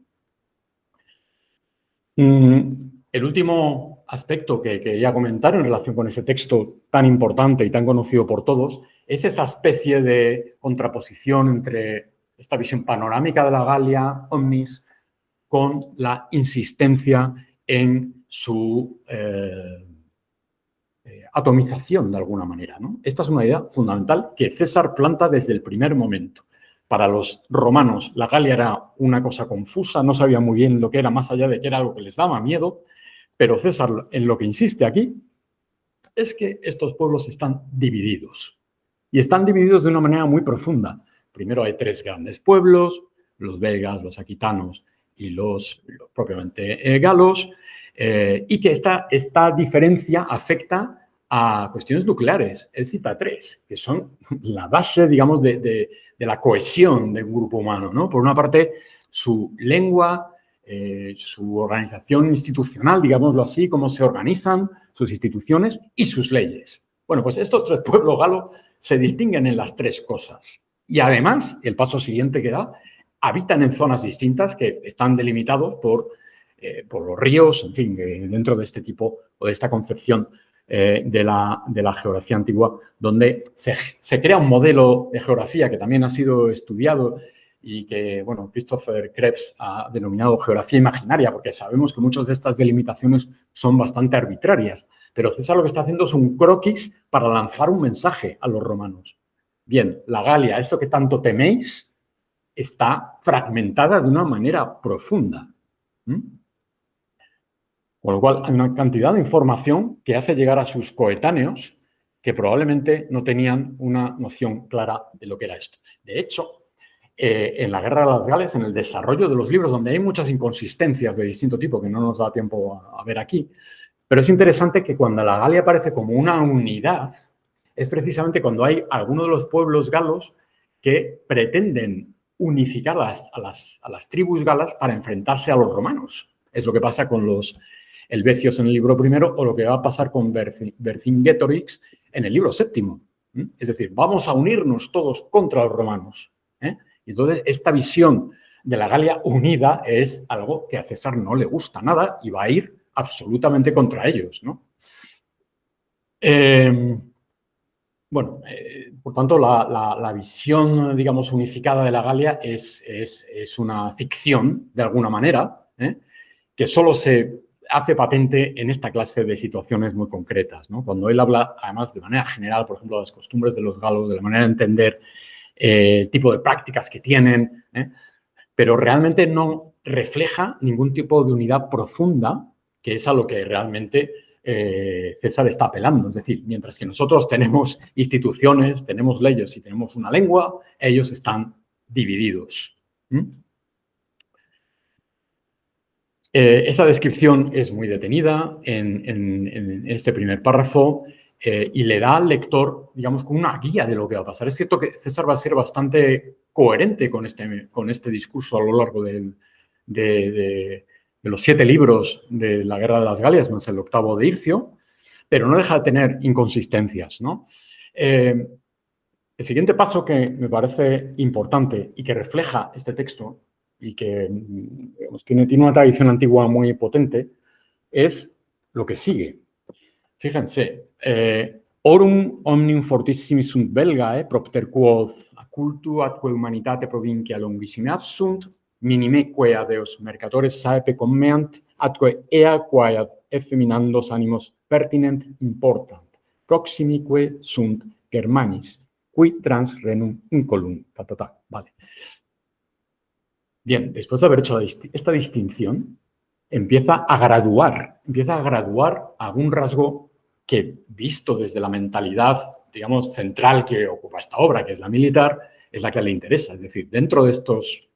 El último aspecto que quería comentar en relación con ese texto tan importante y tan conocido por todos es esa especie de contraposición entre esta visión panorámica de la Galia omnis con la insistencia en su atomización de alguna manera, ¿no? Esta es una idea fundamental que César planta desde el primer momento. Para los romanos la Galia era una cosa confusa, no sabían muy bien lo que era, más allá de que era algo que les daba miedo, pero César en lo que insiste aquí es que estos pueblos están divididos. Y están divididos de una manera muy profunda. Primero hay tres grandes pueblos, los belgas, los aquitanos y los propiamente galos, y que esta diferencia afecta a cuestiones nucleares. Él cita tres, que son la base, digamos, de la cohesión de un grupo humano, ¿no? Por una parte, su lengua, su organización institucional, digámoslo así, cómo se organizan sus instituciones y sus leyes. Bueno, pues estos tres pueblos galos se distinguen en las tres cosas. Y además, el paso siguiente que da, habitan en zonas distintas que están delimitados por por los ríos, en fin, dentro de este tipo o de esta concepción de la geografía antigua, donde se crea un modelo de geografía que también ha sido estudiado y que, bueno, Christopher Krebs ha denominado geografía imaginaria, porque sabemos que muchas de estas delimitaciones son bastante arbitrarias. Pero César lo que está haciendo es un croquis para lanzar un mensaje a los romanos. Bien, la Galia, eso que tanto teméis, está fragmentada de una manera profunda. Con lo cual, hay una cantidad de información que hace llegar a sus coetáneos que probablemente no tenían una noción clara de lo que era esto. De hecho, en la Guerra de las Gales, en el desarrollo de los libros, donde hay muchas inconsistencias de distinto tipo que no nos da tiempo a ver aquí, pero es interesante que cuando la Galia aparece como una unidad, es precisamente cuando hay algunos de los pueblos galos que pretenden unificar a las tribus galas para enfrentarse a los romanos. Es lo que pasa con los helvecios en el libro primero o lo que va a pasar con Vercingetorix en el libro séptimo. Es decir, vamos a unirnos todos contra los romanos. Y entonces, esta visión de la Galia unida es algo que a César no le gusta nada y va a ir absolutamente contra ellos, ¿no? Por tanto, la visión, digamos, unificada de la Galia es una ficción, de alguna manera, que solo se hace patente en esta clase de situaciones muy concretas, ¿no? Cuando él habla, además, de manera general, por ejemplo, de las costumbres de los galos, de la manera de entender el tipo de prácticas que tienen, pero realmente no refleja ningún tipo de unidad profunda, que es a lo que realmente César está apelando. Es decir, mientras que nosotros tenemos instituciones, tenemos leyes y tenemos una lengua, ellos están divididos. Esa descripción es muy detenida en este primer párrafo y le da al lector, digamos, como una guía de lo que va a pasar. Es cierto que César va a ser bastante coherente con este discurso a lo largo de los 7 libros de la Guerra de las Galias, más el 8º de Ircio, pero no deja de tener inconsistencias, ¿no? El siguiente paso que me parece importante y que refleja este texto y que, digamos, tiene una tradición antigua muy potente, es lo que sigue. Fíjense, orum omnium fortissimis sunt belgae, propter quod cultu atque humanitate provincia longissime absunt, minimeque ad eos mercatores saepe commeant, atque ea quae effeminandos animos pertinent important, proximique sunt Germanis, qui trans renum incolum. Vale. Bien, después de haber hecho esta distinción, empieza a graduar algún rasgo que, visto desde la mentalidad, digamos, central que ocupa esta obra, que es la militar, es la que le interesa. Es decir, dentro de estos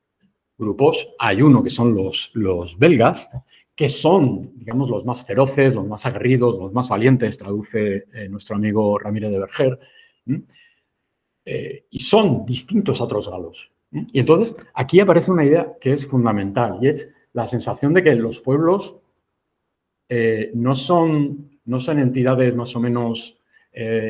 grupos hay uno que son los belgas, que son, digamos, los más feroces, los más aguerridos, los más valientes, traduce nuestro amigo Ramírez de Verger, y son distintos a otros galos. Y entonces, aquí aparece una idea que es fundamental, y es la sensación de que los pueblos no son entidades más o menos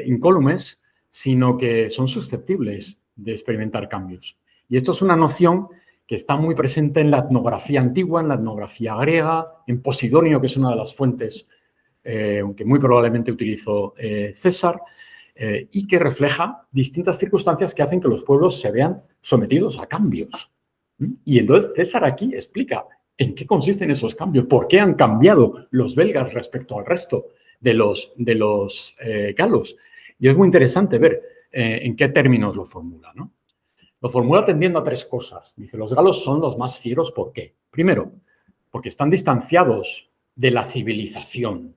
incólumes, sino que son susceptibles de experimentar cambios. Y esto es una noción que está muy presente en la etnografía antigua, en la etnografía griega, en Posidonio, que es una de las fuentes que muy probablemente utilizó César, y que refleja distintas circunstancias que hacen que los pueblos se vean sometidos a cambios. Y entonces César aquí explica en qué consisten esos cambios, por qué han cambiado los belgas respecto al resto de los galos. Y es muy interesante ver en qué términos lo formula, ¿no? Lo formula tendiendo a 3 cosas. Dice, los galos son los más fieros, ¿por qué? Primero, porque están distanciados de la civilización.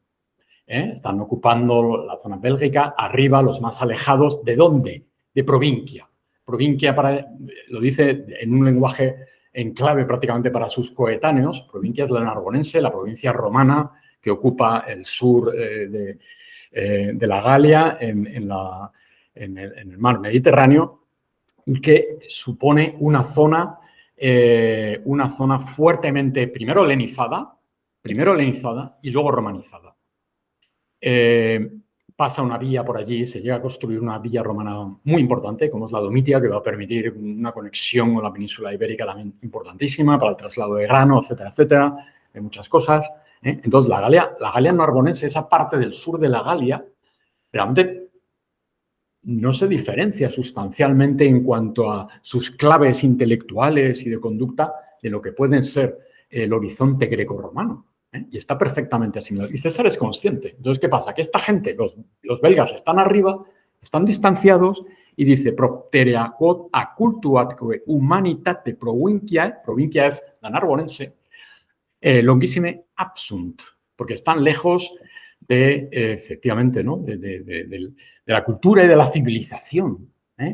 Están ocupando la zona bélgica, arriba, los más alejados. ¿De dónde? De Provincia. Provincia, lo dice en un lenguaje en clave prácticamente para sus coetáneos. Provincia es la narbonense, la provincia romana que ocupa el sur de la Galia en el mar Mediterráneo y que supone una zona fuertemente, primero helenizada y luego romanizada. Pasa una vía por allí, se llega a construir una vía romana muy importante, como es la Domitia, que va a permitir una conexión con la península ibérica también importantísima para el traslado de grano, etcétera, etcétera. de muchas cosas. Entonces, la Galia narbonense, esa parte del sur de la Galia, realmente no se diferencia sustancialmente en cuanto a sus claves intelectuales y de conducta de lo que pueden ser el horizonte grecorromano. Y está perfectamente asimilado. Y César es consciente. Entonces, ¿qué pasa? Que esta gente, los belgas, están arriba, están distanciados y dice propterea quod a cultuatque humanitate provinciae, provincia es la narbonense, longuissime absunt, porque están lejos de, efectivamente, ¿no? de la cultura y de la civilización.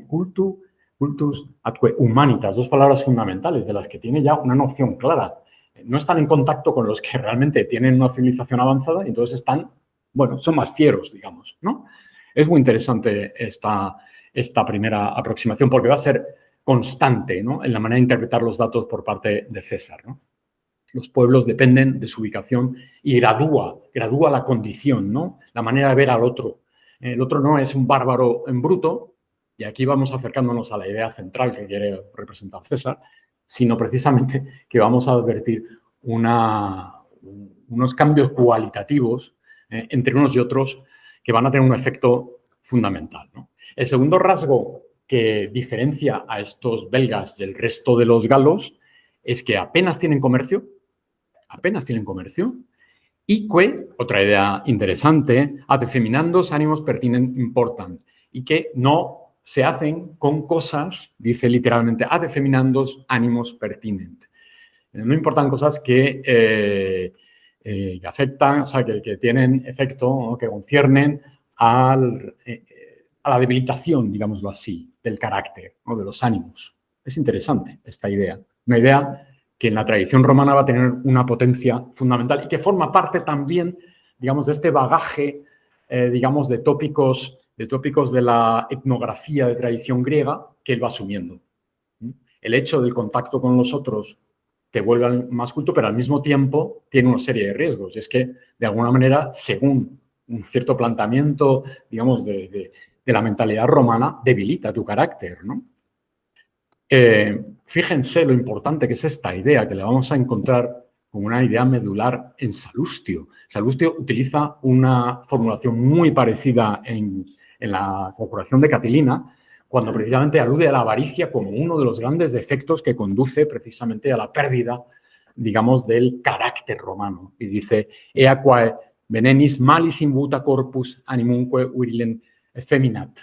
Cultus atque humanitas, dos palabras fundamentales de las que tiene ya una noción clara. No están en contacto con los que realmente tienen una civilización avanzada y entonces están, bueno, son más fieros, digamos, ¿no? Es muy interesante esta primera aproximación porque va a ser constante, ¿no? En la manera de interpretar los datos por parte de César, ¿no? Los pueblos dependen de su ubicación y gradúa la condición, ¿no? La manera de ver al otro. El otro no es un bárbaro en bruto, y aquí vamos acercándonos a la idea central que quiere representar César, sino precisamente que vamos a advertir unos cambios cualitativos entre unos y otros que van a tener un efecto fundamental, ¿no? El segundo rasgo que diferencia a estos belgas del resto de los galos es que apenas tienen comercio, y que, otra idea interesante, ad feminandos ánimos pertinent important, y que no se hacen con cosas, dice literalmente, ad feminandos ánimos pertinent. No importan cosas que afectan, o sea, que tienen efecto, ¿no? Que conciernen a la debilitación, digámoslo así, del carácter, ¿no? De los ánimos. Es interesante esta idea. Una idea que en la tradición romana va a tener una potencia fundamental y que forma parte también, digamos, de este bagaje, digamos, de tópicos de la etnografía de tradición griega que él va asumiendo. El hecho del contacto con los otros te vuelve más culto, pero al mismo tiempo tiene una serie de riesgos. Y es que, de alguna manera, según un cierto planteamiento, digamos, de la mentalidad romana, debilita tu carácter, ¿no? Fíjense lo importante que es esta idea, que le vamos a encontrar como una idea medular en Salustio. Salustio utiliza una formulación muy parecida en la Conjuración de Catilina, cuando precisamente alude a la avaricia como uno de los grandes defectos que conduce precisamente a la pérdida, digamos, del carácter romano. Y dice, ea quae venenis malis imbuta corpus animumque virilem effeminat.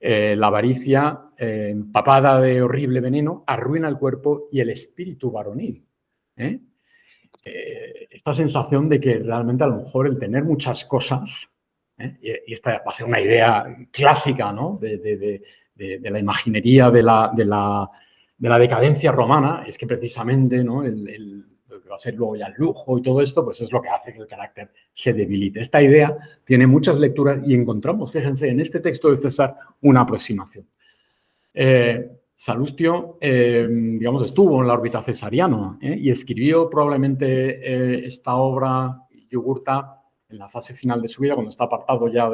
La avaricia, empapada de horrible veneno, arruina el cuerpo y el espíritu varonil. Esta sensación de que realmente a lo mejor el tener muchas cosas, y esta va a ser una idea clásica, ¿no? de la imaginería de la decadencia romana, es que precisamente, ¿no? lo que va a ser luego ya el lujo y todo esto, pues es lo que hace que el carácter se debilite. Esta idea tiene muchas lecturas y encontramos, fíjense, en este texto de César una aproximación. Salustio, digamos, estuvo en la órbita cesariana y escribió probablemente esta obra, Yugurta, en la fase final de su vida, cuando está apartado ya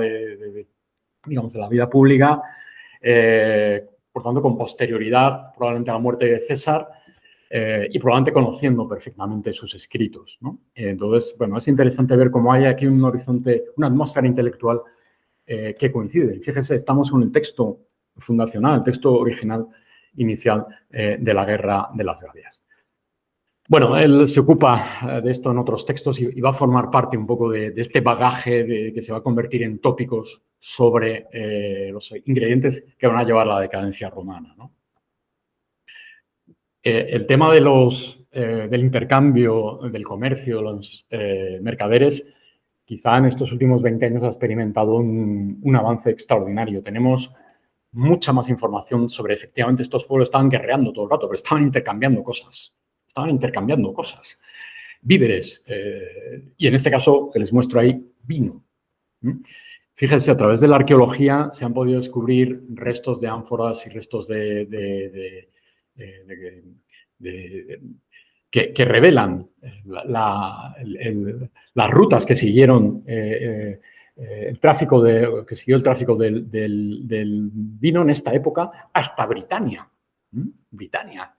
digamos, de la vida pública, por tanto, con posterioridad, probablemente a la muerte de César, y probablemente conociendo perfectamente sus escritos, ¿no? Entonces, bueno, es interesante ver cómo hay aquí un horizonte, una atmósfera intelectual que coincide. Fíjese, estamos en el texto fundacional, el texto original inicial de la Guerra de las Galias. Bueno, él se ocupa de esto en otros textos y va a formar parte un poco de este bagaje que se va a convertir en tópicos sobre los ingredientes que van a llevar a la decadencia romana, ¿no? El tema del intercambio, del comercio, de los mercaderes, quizá en estos últimos 20 años ha experimentado un avance extraordinario. Tenemos mucha más información sobre, efectivamente, estos pueblos estaban guerreando todo el rato, pero estaban intercambiando cosas. Víveres, y en este caso, que les muestro ahí, vino. Fíjense, a través de la arqueología se han podido descubrir restos de ánforas y restos que revelan las rutas que siguieron el tráfico que siguió el tráfico del vino en esta época hasta Britania. Britania.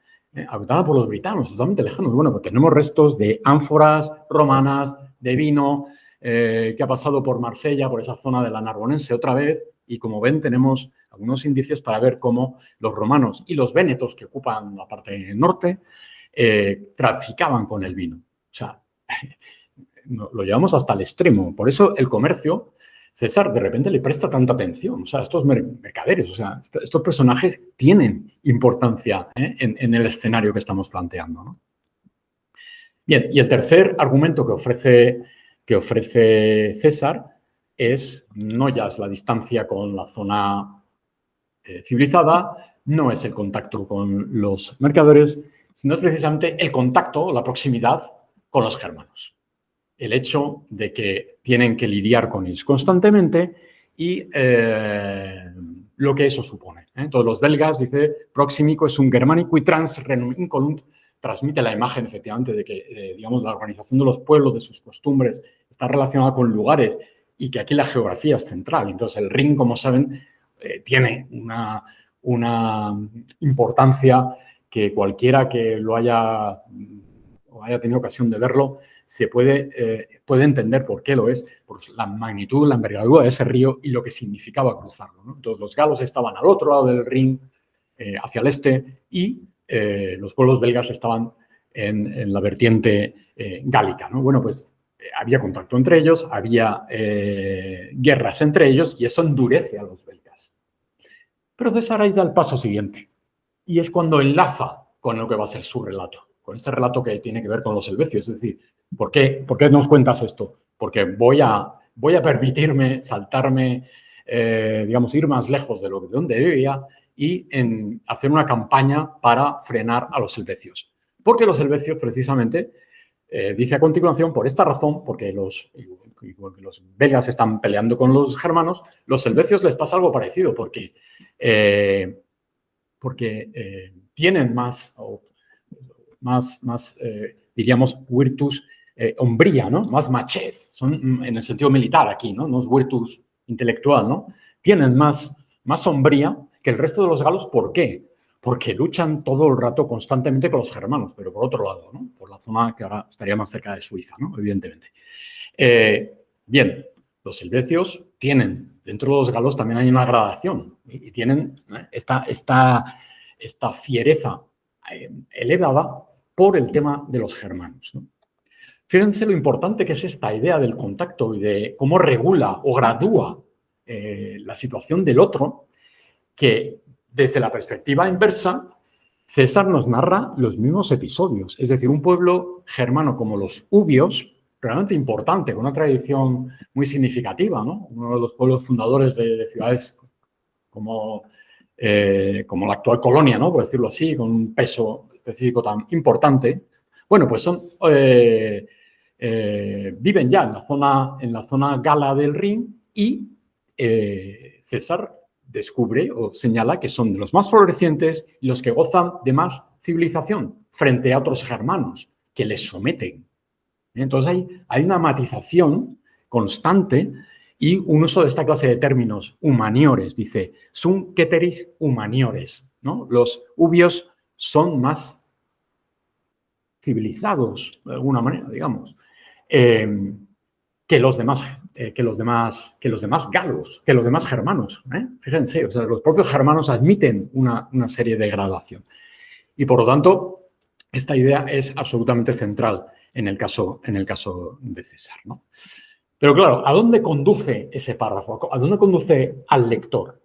habitada por los britanos, totalmente lejanos. Bueno, pues tenemos restos de ánforas romanas, de vino, que ha pasado por Marsella, por esa zona de la Narbonense otra vez, y como ven tenemos algunos indicios para ver cómo los romanos y los vénetos que ocupan la parte norte traficaban con el vino. O sea, lo llevamos hasta el extremo. Por eso el comercio, César de repente le presta tanta atención. O sea, estos mercaderes, o sea, estos personajes tienen importancia en el escenario que estamos planteando, ¿no? Bien, y el tercer argumento que ofrece César no ya es la distancia con la zona civilizada, no es el contacto con los mercaderes, sino precisamente el contacto, la proximidad con los germanos. El hecho de que tienen que lidiar con ellos constantemente y lo que eso supone. Todos los belgas, dice, proximico es un germanico y trans renum incolunt, transmite la imagen, efectivamente, de que, digamos, la organización de los pueblos, de sus costumbres, está relacionada con lugares y que aquí la geografía es central. Entonces, el Rin, como saben, tiene una importancia que cualquiera que lo haya tenido ocasión de verlo se puede entender por qué lo es, por la magnitud, la envergadura de ese río y lo que significaba cruzarlo, ¿no? Entonces, los galos estaban al otro lado del Rin, hacia el este, y los pueblos belgas estaban en la vertiente gálica, ¿no? Bueno, pues había contacto entre ellos, había guerras entre ellos y eso endurece a los belgas. Pero César ahí da el paso siguiente y es cuando enlaza con lo que va a ser su relato, con este relato que tiene que ver con los helvecios. Es decir, ¿por qué nos cuentas esto? Porque voy a permitirme saltarme, digamos, ir más lejos de donde vivía y hacer una campaña para frenar a los helvecios. Porque los helvecios, precisamente, dice a continuación, por esta razón, porque los belgas están peleando con los germanos, los helvecios les pasa algo parecido, porque tienen más diríamos, virtus hombría, ¿no? Más machez, son en el sentido militar aquí, ¿no? No es virtus intelectual, ¿no? Tienen más hombría que el resto de los galos. ¿Por qué? Porque luchan todo el rato constantemente con los germanos, pero por otro lado, ¿no? Por la zona que ahora estaría más cerca de Suiza, ¿no? Evidentemente. Bien, los helvecios tienen, dentro de los galos también hay una gradación y tienen esta fiereza elevada por el tema de los germanos, ¿no? Fíjense lo importante que es esta idea del contacto y de cómo regula o gradúa la situación del otro, que desde la perspectiva inversa, César nos narra los mismos episodios. Es decir, un pueblo germano como los ubios, realmente importante, con una tradición muy significativa, ¿no? Uno de los pueblos fundadores de ciudades como la actual Colonia, ¿no? Por decirlo así, con un peso específico tan importante. Bueno, pues viven ya en la zona gala del Rin y César descubre o señala que son de los más florecientes y los que gozan de más civilización frente a otros germanos que les someten. Entonces hay una matización constante y un uso de esta clase de términos humaniores. Dice, sunt ceteris humaniores, ¿no? Los ubios son más civilizados, de alguna manera, digamos, que los demás galos, que los demás germanos. Fíjense, o sea, los propios germanos admiten una serie de gradación. Y por lo tanto, esta idea es absolutamente central en el caso de César, ¿no? Pero claro, ¿a dónde conduce ese párrafo? ¿A dónde conduce al lector?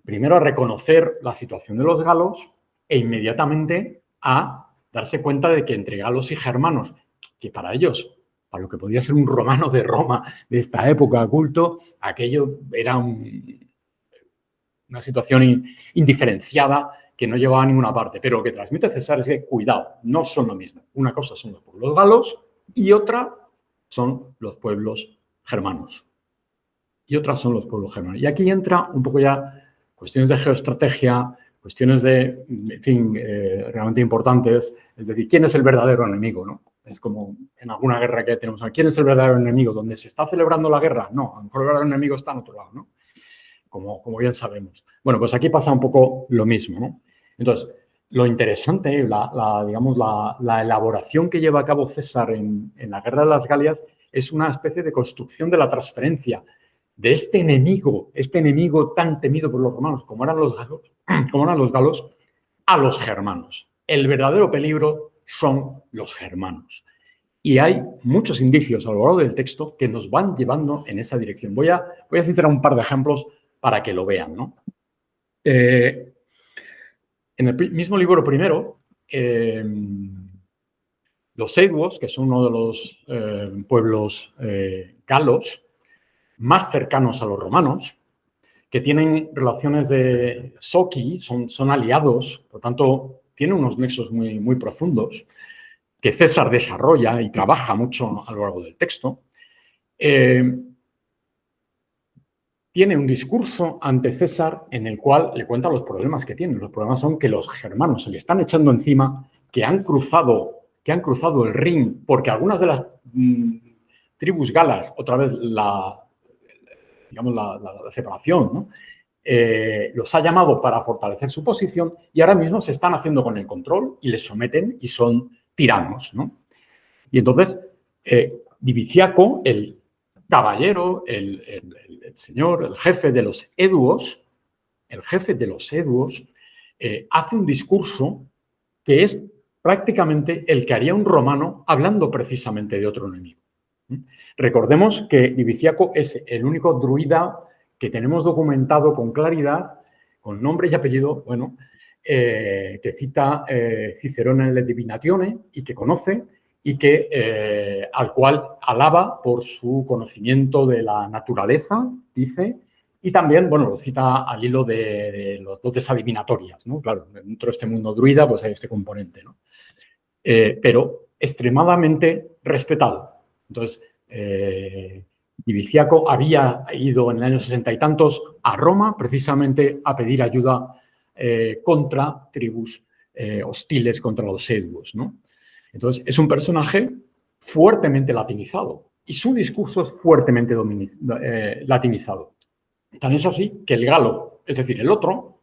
Primero a reconocer la situación de los galos e inmediatamente a darse cuenta de que entre galos y germanos, que para ellos, para lo que podía ser un romano de Roma de esta época culto, aquello era una situación indiferenciada que no llevaba a ninguna parte. Pero lo que transmite César es que, cuidado, no son lo mismo. Una cosa son los pueblos galos y otra son los pueblos germanos. Y otras son los pueblos germanos. Y aquí entra un poco ya cuestiones de geoestrategia, cuestiones de, en fin, realmente importantes. Es decir, ¿quién es el verdadero enemigo, no? Es como en alguna guerra que tenemos. ¿Quién es el verdadero enemigo? ¿Dónde se está celebrando la guerra? No, a lo mejor el verdadero enemigo está en otro lado, ¿no? Como bien sabemos. Bueno, pues aquí pasa un poco lo mismo, ¿no? Entonces, lo interesante, digamos, la elaboración que lleva a cabo César en la Guerra de las Galias es una especie de construcción de la transferencia de este enemigo tan temido por los romanos como eran los galos, a los germanos. El verdadero peligro son los germanos. Y hay muchos indicios a lo largo del texto que nos van llevando en esa dirección. Voy a citar un par de ejemplos para que lo vean, ¿no? En el mismo libro primero, los eduos, que son uno de los pueblos galos más cercanos a los romanos, que tienen relaciones de soci, son aliados, por tanto, tienen unos nexos muy, muy profundos, que César desarrolla y trabaja mucho a lo largo del texto. Tiene un discurso ante César en el cual le cuenta los problemas que tiene. Los problemas son que los germanos se le están echando encima, que han cruzado el Rin, porque algunas de las tribus galas, otra vez la separación, ¿no? Los ha llamado para fortalecer su posición y ahora mismo se están haciendo con el control y les someten y son tiranos, ¿no? Y entonces, Diviciaco, el caballero, el señor, el jefe de los eduos, hace un discurso que es prácticamente el que haría un romano hablando precisamente de otro enemigo. Recordemos que Diviciaco es el único druida que tenemos documentado con claridad, con nombre y apellido, bueno, que cita Cicerón en el Divinatione y que conoce y que, al cual alaba por su conocimiento de la naturaleza, dice, y también, bueno, lo cita al hilo de los dotes adivinatorias, ¿no? Claro, dentro de este mundo druida, pues hay este componente, ¿no? Pero extremadamente respetado. Entonces, Diviciaco había ido en el año 60 y tantos a Roma precisamente a pedir ayuda contra tribus hostiles contra los eduos, ¿no? Entonces, es un personaje fuertemente latinizado y su discurso es fuertemente latinizado. Tan es así que el galo, es decir, el otro,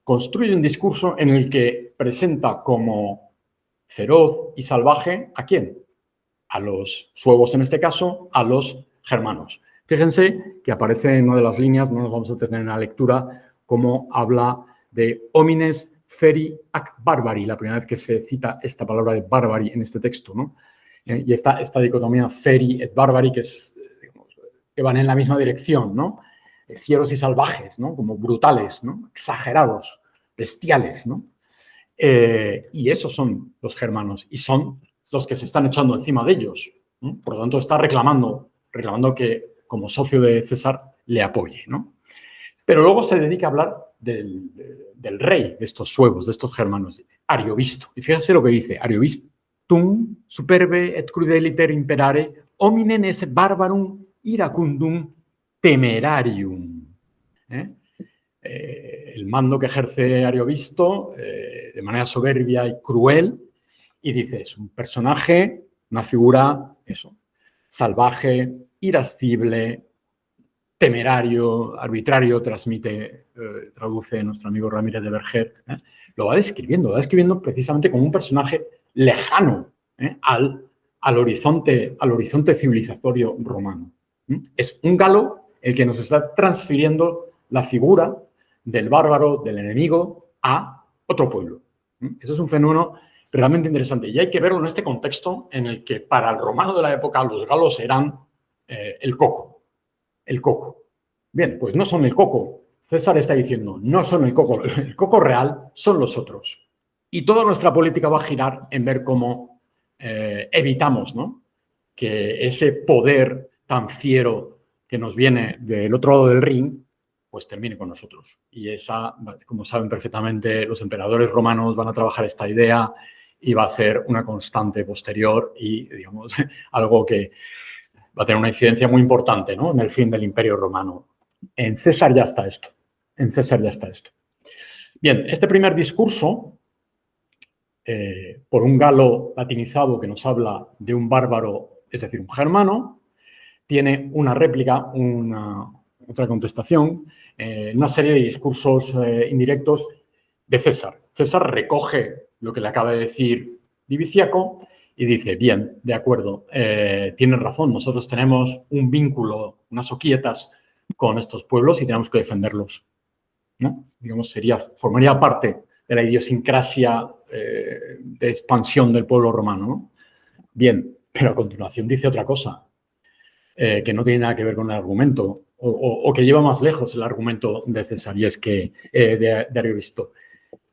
construye un discurso en el que presenta como feroz y salvaje ¿a quién? A los suevos, en este caso, a los germanos. Fíjense que aparece en una de las líneas, no nos vamos a tener en la lectura, como habla de homines feri ac barbari, la primera vez que se cita esta palabra de barbari en este texto, ¿no? Y esta dicotomía feri et barbari, que, digamos, que van en la misma dirección, ¿no? Fieros y salvajes, ¿no? Como brutales, ¿no? Exagerados, bestiales, ¿no? Y esos son los germanos y son los que se están echando encima de ellos, ¿no? Por lo tanto, está reclamando que como socio de César le apoye, ¿no? Pero luego se dedica a hablar del rey de estos suevos, de estos germanos, Ariovisto. Y fíjense lo que dice, Ariovistum superbe et crudeliter imperare hominem esse barbarum iracundum temerarium. El mando que ejerce Ariovisto de manera soberbia y cruel, y dice, es un personaje, una figura, eso, salvaje, irascible, temerario, arbitrario, traduce nuestro amigo Ramírez de Verger, lo va describiendo precisamente como un personaje lejano al horizonte civilizatorio romano. Es un galo el que nos está transfiriendo la figura del bárbaro, del enemigo, a otro pueblo. Eso es un fenómeno realmente interesante y hay que verlo en este contexto en el que para el romano de la época los galos eran el coco. El coco. Bien, pues no son el coco. César está diciendo, no son el coco real son los otros. Y toda nuestra política va a girar en ver cómo evitamos, ¿no?, que ese poder tan fiero que nos viene del otro lado del Rin, pues termine con nosotros. Y esa, como saben perfectamente, los emperadores romanos van a trabajar esta idea y va a ser una constante posterior y, digamos, algo que va a tener una incidencia muy importante, ¿no?, en el fin del Imperio Romano. En César ya está esto. Bien, este primer discurso, por un galo latinizado que nos habla de un bárbaro, es decir, un germano, tiene una réplica, otra contestación, una serie de discursos indirectos de César, César recoge lo que le acaba de decir Diviciaco y dice, bien, de acuerdo, tienen razón, nosotros tenemos un vínculo, unas oquietas con estos pueblos y tenemos que defenderlos, ¿no? Digamos, formaría parte de la idiosincrasia de expansión del pueblo romano, ¿no? Bien, pero a continuación dice otra cosa, que no tiene nada que ver con el argumento, o que lleva más lejos el argumento de César, y es que, de Ariovisto.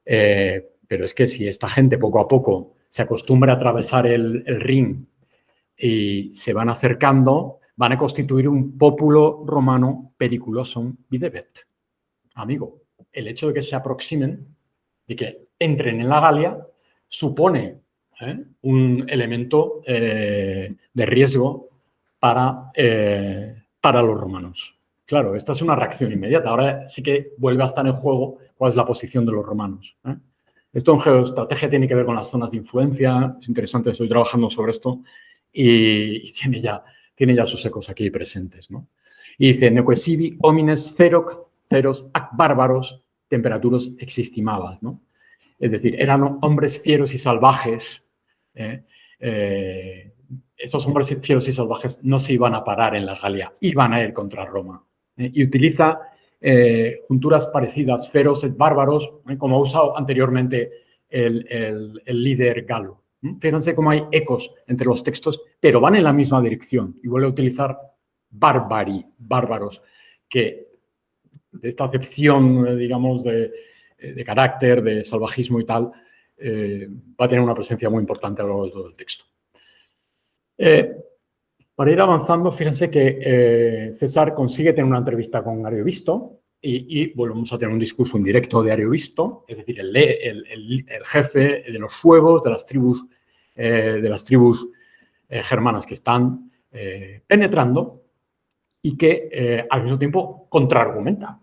Pero es que si esta gente poco a poco se acostumbra a atravesar el Rin y se van acercando, van a constituir un populo romano periculosum videbet. Amigo, el hecho de que se aproximen y que entren en la Galia supone un elemento de riesgo para los romanos. Claro, esta es una reacción inmediata. Ahora sí que vuelve a estar en juego cuál es la posición de los romanos. Esto en geoestrategia tiene que ver con las zonas de influencia. Es interesante, estoy trabajando sobre esto y tiene ya sus ecos aquí presentes, ¿no? Y dice, nequesivi homines feros ac bárbaros temperaturos existimabas, ¿no? Es decir, eran hombres fieros y salvajes. Estos hombres fieros y salvajes no se iban a parar en la Galia, iban a ir contra Roma. Y utiliza junturas parecidas, feros et bárbaros, como ha usado anteriormente el líder galo. Fíjense cómo hay ecos entre los textos, pero van en la misma dirección. Y vuelve a utilizar bárbaros, que de esta acepción, digamos, de carácter, de salvajismo y tal, va a tener una presencia muy importante a lo largo de todo el texto. Para ir avanzando, fíjense que César consigue tener una entrevista con Ariovisto y volvemos a tener un discurso indirecto de Ariovisto, es decir, el jefe de los suevos, de las tribus germanas que están penetrando y que al mismo tiempo contraargumenta.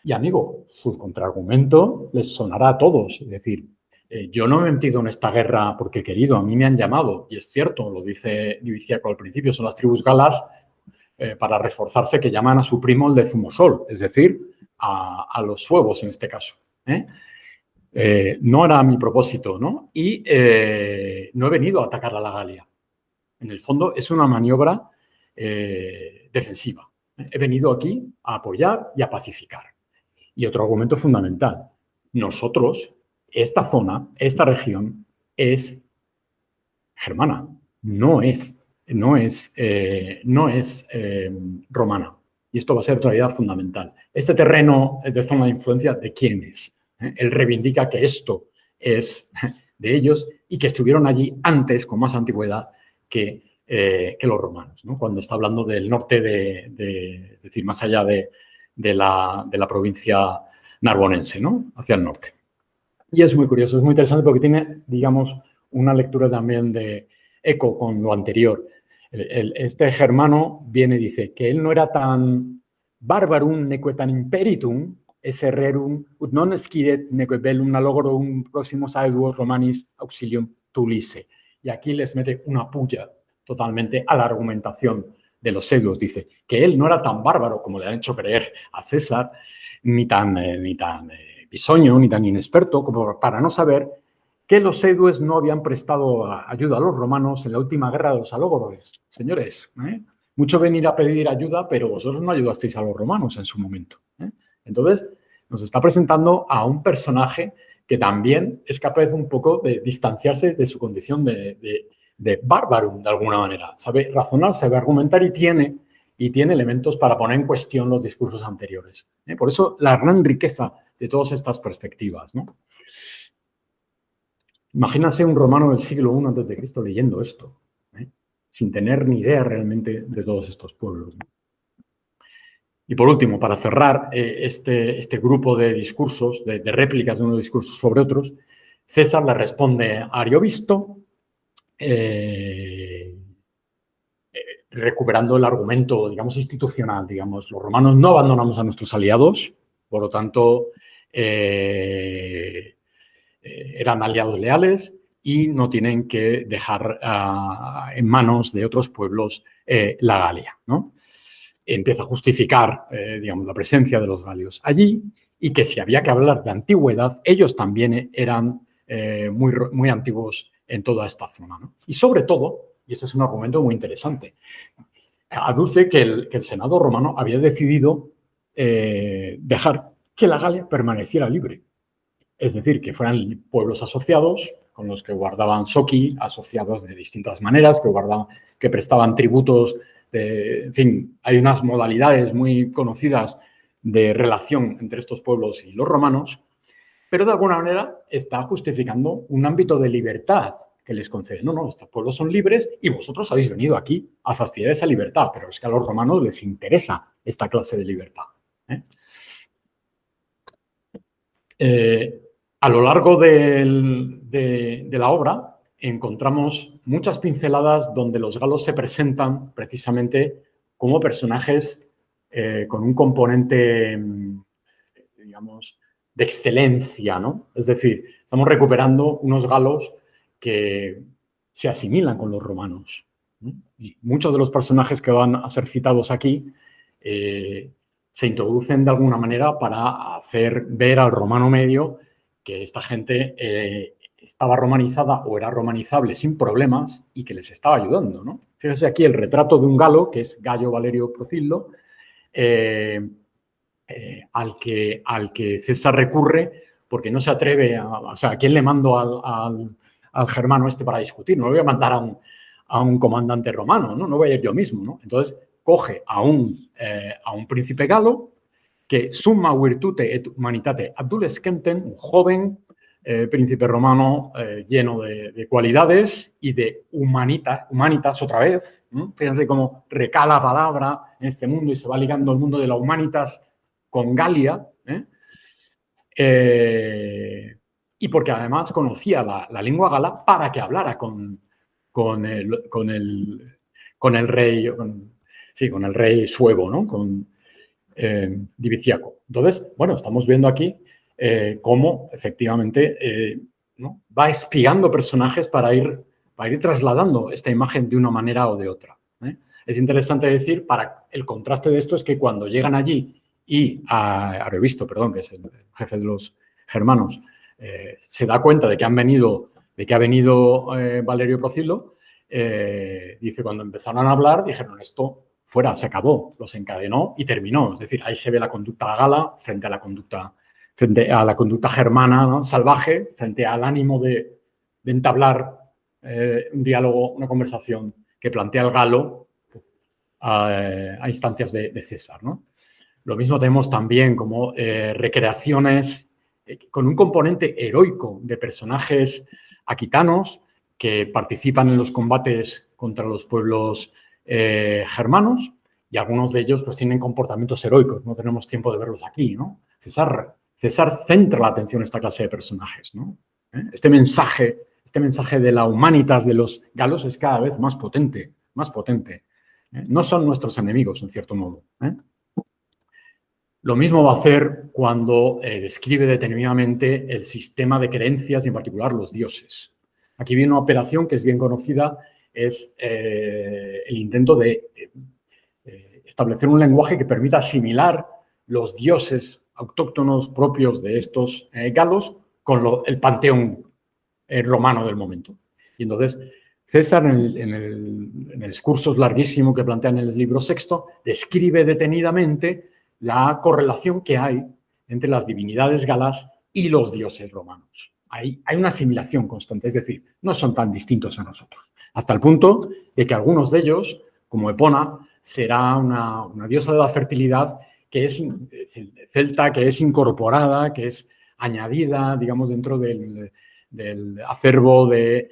Y amigo, su contraargumento les sonará a todos, es decir, yo no me he metido en esta guerra porque he querido, a mí me han llamado, y es cierto, lo dice Diviciaco al principio, son las tribus galas para reforzarse que llaman a su primo el decimosol, es decir, a los suevos en este caso. No era mi propósito, ¿no? Y no he venido a atacar a la Galia. En el fondo es una maniobra defensiva. He venido aquí a apoyar y a pacificar. Y otro argumento fundamental, nosotros, esta zona, esta región es germana, no es romana. Y esto va a ser otra idea fundamental. Este terreno de zona de influencia, ¿de quién es? Él reivindica que esto es de ellos y que estuvieron allí antes, con más antigüedad, que los romanos, ¿no? Cuando está hablando del norte, es decir, más allá de la provincia narbonense, ¿no? Hacia el norte. Y es muy curioso, es muy interesante porque tiene, digamos, una lectura también de eco con lo anterior. Este germano viene y dice que él no era tan barbarum neque tan imperitum esserrerum ut non scidet neque bellum allogorum proximus aeduos romanis auxilium tulisse. Y aquí les mete una puya totalmente a la argumentación de los eduos. Dice que él no era tan bárbaro como le han hecho creer a César, ni tan bisoño, ni tan inexperto como para no saber que los edues no habían prestado ayuda a los romanos en la última guerra de los alógores. Señores, mucho venir a pedir ayuda, pero vosotros no ayudasteis a los romanos en su momento. Entonces, nos está presentando a un personaje que también es capaz un poco de distanciarse de su condición de bárbarum, de alguna manera. Sabe razonar, sabe argumentar y tiene elementos para poner en cuestión los discursos anteriores. Por eso, la gran riqueza de todas estas perspectivas, ¿no? Imagínase un romano del siglo I a.C. leyendo esto, sin tener ni idea realmente de todos estos pueblos, ¿no? Y por último, para cerrar este grupo de discursos, de réplicas de unos discursos sobre otros, César le responde a Ariovisto, recuperando el argumento, digamos, institucional. Digamos, los romanos no abandonamos a nuestros aliados, por lo tanto, eran aliados leales y no tienen que dejar en manos de otros pueblos la Galia, ¿no? Empieza a justificar, digamos, la presencia de los galios allí y que si había que hablar de antigüedad, ellos también eran muy antiguos en toda esta zona, ¿no? Y sobre todo, y este es un argumento muy interesante, aduce que el Senado romano había decidido dejar que la Galia permaneciera libre. Es decir, que fueran pueblos asociados con los que guardaban soki, asociados de distintas maneras, que prestaban tributos. En fin, hay unas modalidades muy conocidas de relación entre estos pueblos y los romanos, pero de alguna manera está justificando un ámbito de libertad que les concede. No, estos pueblos son libres y vosotros habéis venido aquí a fastidiar esa libertad, pero es que a los romanos les interesa esta clase de libertad. A lo largo de la obra encontramos muchas pinceladas donde los galos se presentan precisamente como personajes con un componente, digamos, de excelencia, ¿no? Es decir, estamos recuperando unos galos que se asimilan con los romanos, ¿no? Y muchos de los personajes que van a ser citados aquí se introducen de alguna manera para hacer ver al romano medio que esta gente estaba romanizada o era romanizable sin problemas y que les estaba ayudando, ¿no? Fíjense aquí el retrato de un galo, que es Gayo Valerio Procillo, al que César recurre porque no se atreve o sea, ¿a quién le mando al germano este para discutir? No le voy a mandar a un comandante romano, ¿no? No voy a ir yo mismo, ¿no? Entonces coge a un príncipe galo que summa virtute et humanitate adolescentem, un joven príncipe romano lleno de cualidades y de humanitas otra vez, ¿no? Fíjense cómo recala la palabra en este mundo y se va ligando el mundo de la humanitas con Galia, y porque además conocía la lengua gala para que hablara con el rey suevo, ¿no? Con Diviciaco. Entonces, bueno, estamos viendo aquí cómo efectivamente ¿no? va espiando personajes para ir trasladando esta imagen de una manera o de otra. Es interesante decir, para el contraste de esto es que cuando llegan allí y Ariovisto, perdón, que es el jefe de los germanos, se da cuenta de que ha venido Valerio Procillo, dice, cuando empezaron a hablar, dijeron, esto fuera, se acabó, los encadenó y terminó. Es decir, ahí se ve la conducta gala frente a la conducta germana, ¿no? Salvaje, frente al ánimo de entablar un diálogo, una conversación que plantea el galo a instancias de César, ¿no? Lo mismo tenemos también como recreaciones con un componente heroico de personajes aquitanos que participan en los combates contra los pueblos germanos, y algunos de ellos pues tienen comportamientos heroicos. No tenemos tiempo de verlos aquí, ¿no? César centra la atención en esta clase de personajes, ¿no? Este mensaje de la humanitas de los galos es cada vez más potente, más potente. No son nuestros enemigos, en cierto modo. Lo mismo va a hacer cuando describe detenidamente el sistema de creencias y en particular los dioses. Aquí viene una operación que es bien conocida, es el intento de establecer un lenguaje que permita asimilar los dioses autóctonos propios de estos galos con el panteón romano del momento. Y entonces César, en el discurso larguísimo que plantea en el libro sexto, describe detenidamente la correlación que hay entre las divinidades galas y los dioses romanos. Hay una asimilación constante, es decir, no son tan distintos a nosotros, hasta el punto de que algunos de ellos, como Epona, será una diosa de la fertilidad que es celta, que es incorporada, que es añadida, digamos, dentro del acervo de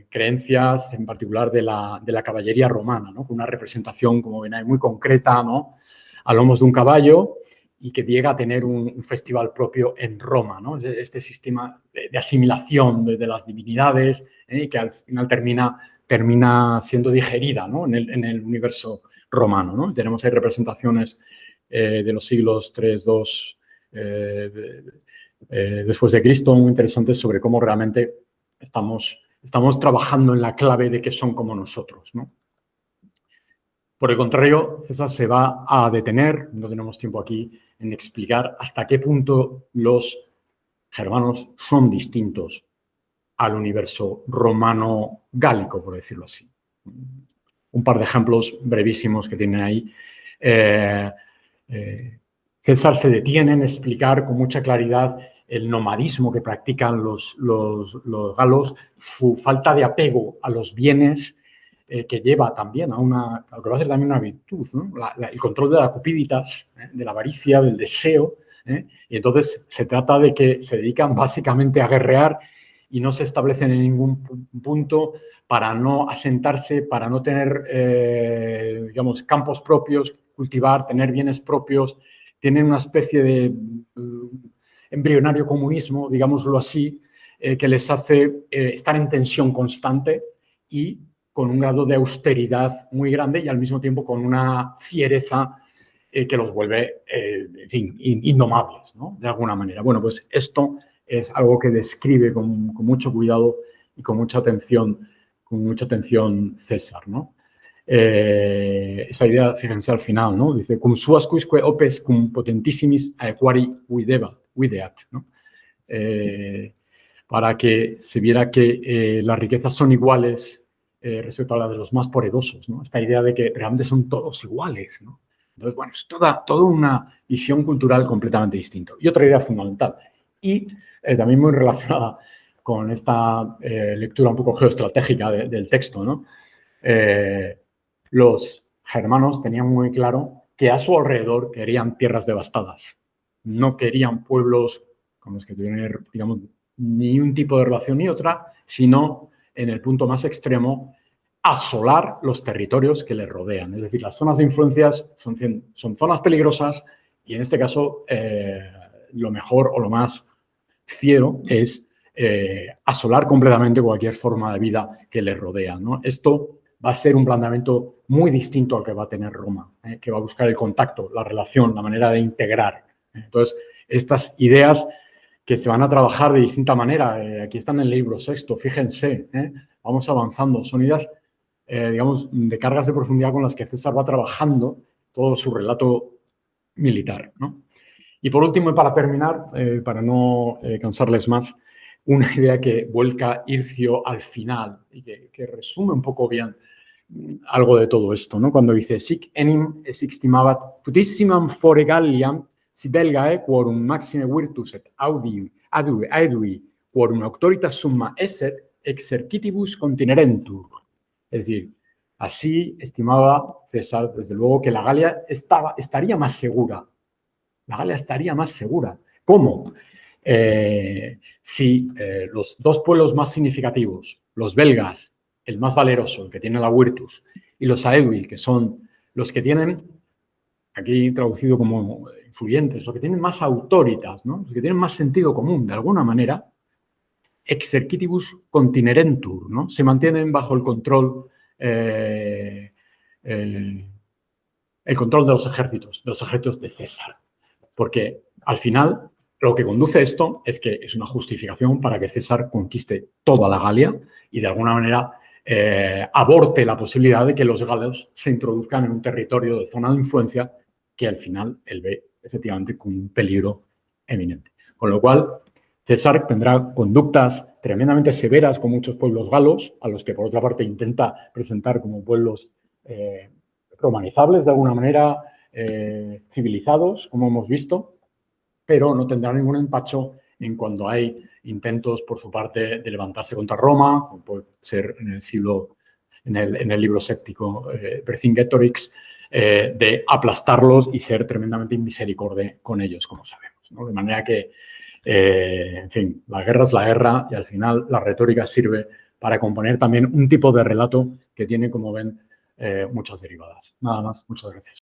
creencias, en particular de la caballería romana, ¿no? Con una representación, como ven ahí, muy concreta, ¿no? A lomos de un caballo y que llega a tener un festival propio en Roma, ¿no? Este sistema de asimilación de las divinidades que al final termina siendo digerida, ¿no? en el universo romano, ¿no? Tenemos ahí representaciones de los siglos 3, 2 después de Cristo, muy interesantes sobre cómo realmente estamos trabajando en la clave de que son como nosotros, ¿no? Por el contrario, César se va a detener, no tenemos tiempo aquí, en explicar hasta qué punto los germanos son distintos al universo romano-gálico, por decirlo así. Un par de ejemplos brevísimos que tienen ahí. César se detiene en explicar con mucha claridad el nomadismo que practican los galos, su falta de apego a los bienes, que lleva también a lo que va a ser también una virtud, ¿no? El control de la cupiditas, de la avaricia, del deseo. Y entonces se trata de que se dedican básicamente a guerrear y no se establecen en ningún punto para no asentarse, para no tener, digamos, campos propios, cultivar, tener bienes propios. Tienen una especie de embrionario comunismo, digámoslo así, que les hace estar en tensión constante y con un grado de austeridad muy grande y al mismo tiempo con una fiereza que los vuelve, en fin, indomables, ¿no? De alguna manera. Bueno, pues esto es algo que describe con mucho cuidado y con mucha atención César, ¿no? Esa idea, fíjense al final, ¿no? Dice, cum suas quisque opes cum potentissimis aequari videat, ¿no? Para que se viera que las riquezas son iguales respecto a las de los más poderosos, ¿no? Esta idea de que realmente son todos iguales, ¿no? Entonces, bueno, es toda una visión cultural completamente distinta. Y otra idea fundamental, y también muy relacionada con esta lectura un poco geoestratégica del texto, ¿no? Los germanos tenían muy claro que a su alrededor querían tierras devastadas. No querían pueblos con los que tuvieran, digamos, ni un tipo de relación ni otra, sino, en el punto más extremo, asolar los territorios que les rodean. Es decir, las zonas de influencias son zonas peligrosas y, en este caso, lo mejor o lo más fiero es asolar completamente cualquier forma de vida que les rodea, ¿no? Esto va a ser un planteamiento muy distinto al que va a tener Roma, que va a buscar el contacto, la relación, la manera de integrar. Entonces, estas ideas que se van a trabajar de distinta manera, aquí están en el libro sexto, fíjense, vamos avanzando, son ideas, digamos, de cargas de profundidad con las que César va trabajando todo su relato militar, ¿no? Y por último, y para terminar, para no cansarles más, una idea que vuelca Hircio al final y que resume un poco bien algo de todo esto, ¿no? Cuando dice sic enim extimabat putissimam fore Galliam si belgae quorum maxime virtus et aedui quorum auctoritas summa esset exercitibus continerentur. Es decir, así estimaba César, desde luego, que la Galia estaría más segura. La Galia estaría más segura. ¿Cómo? Si los dos pueblos más significativos, los belgas, el más valeroso, el que tiene la virtus, y los aedui, que son los que tienen, aquí traducido como influyentes, los que tienen más autoritas, ¿no? Los que tienen más sentido común, de alguna manera, exercitibus continerentur, ¿no? Se mantienen bajo el control, el control de los ejércitos de César. Porque al final lo que conduce esto es que es una justificación para que César conquiste toda la Galia y de alguna manera aborte la posibilidad de que los galos se introduzcan en un territorio de zona de influencia que al final él ve efectivamente como un peligro eminente. Con lo cual, César tendrá conductas tremendamente severas con muchos pueblos galos, a los que por otra parte intenta presentar como pueblos romanizables de alguna manera, civilizados, como hemos visto, pero no tendrá ningún empacho en cuando hay intentos por su parte de levantarse contra Roma, como puede ser en el libro séptico Vercingetorix, de aplastarlos y ser tremendamente inmisericorde con ellos, como sabemos, ¿no? De manera que, en fin, la guerra es la guerra y al final la retórica sirve para componer también un tipo de relato que tiene, como ven, muchas derivadas. Nada más, muchas gracias.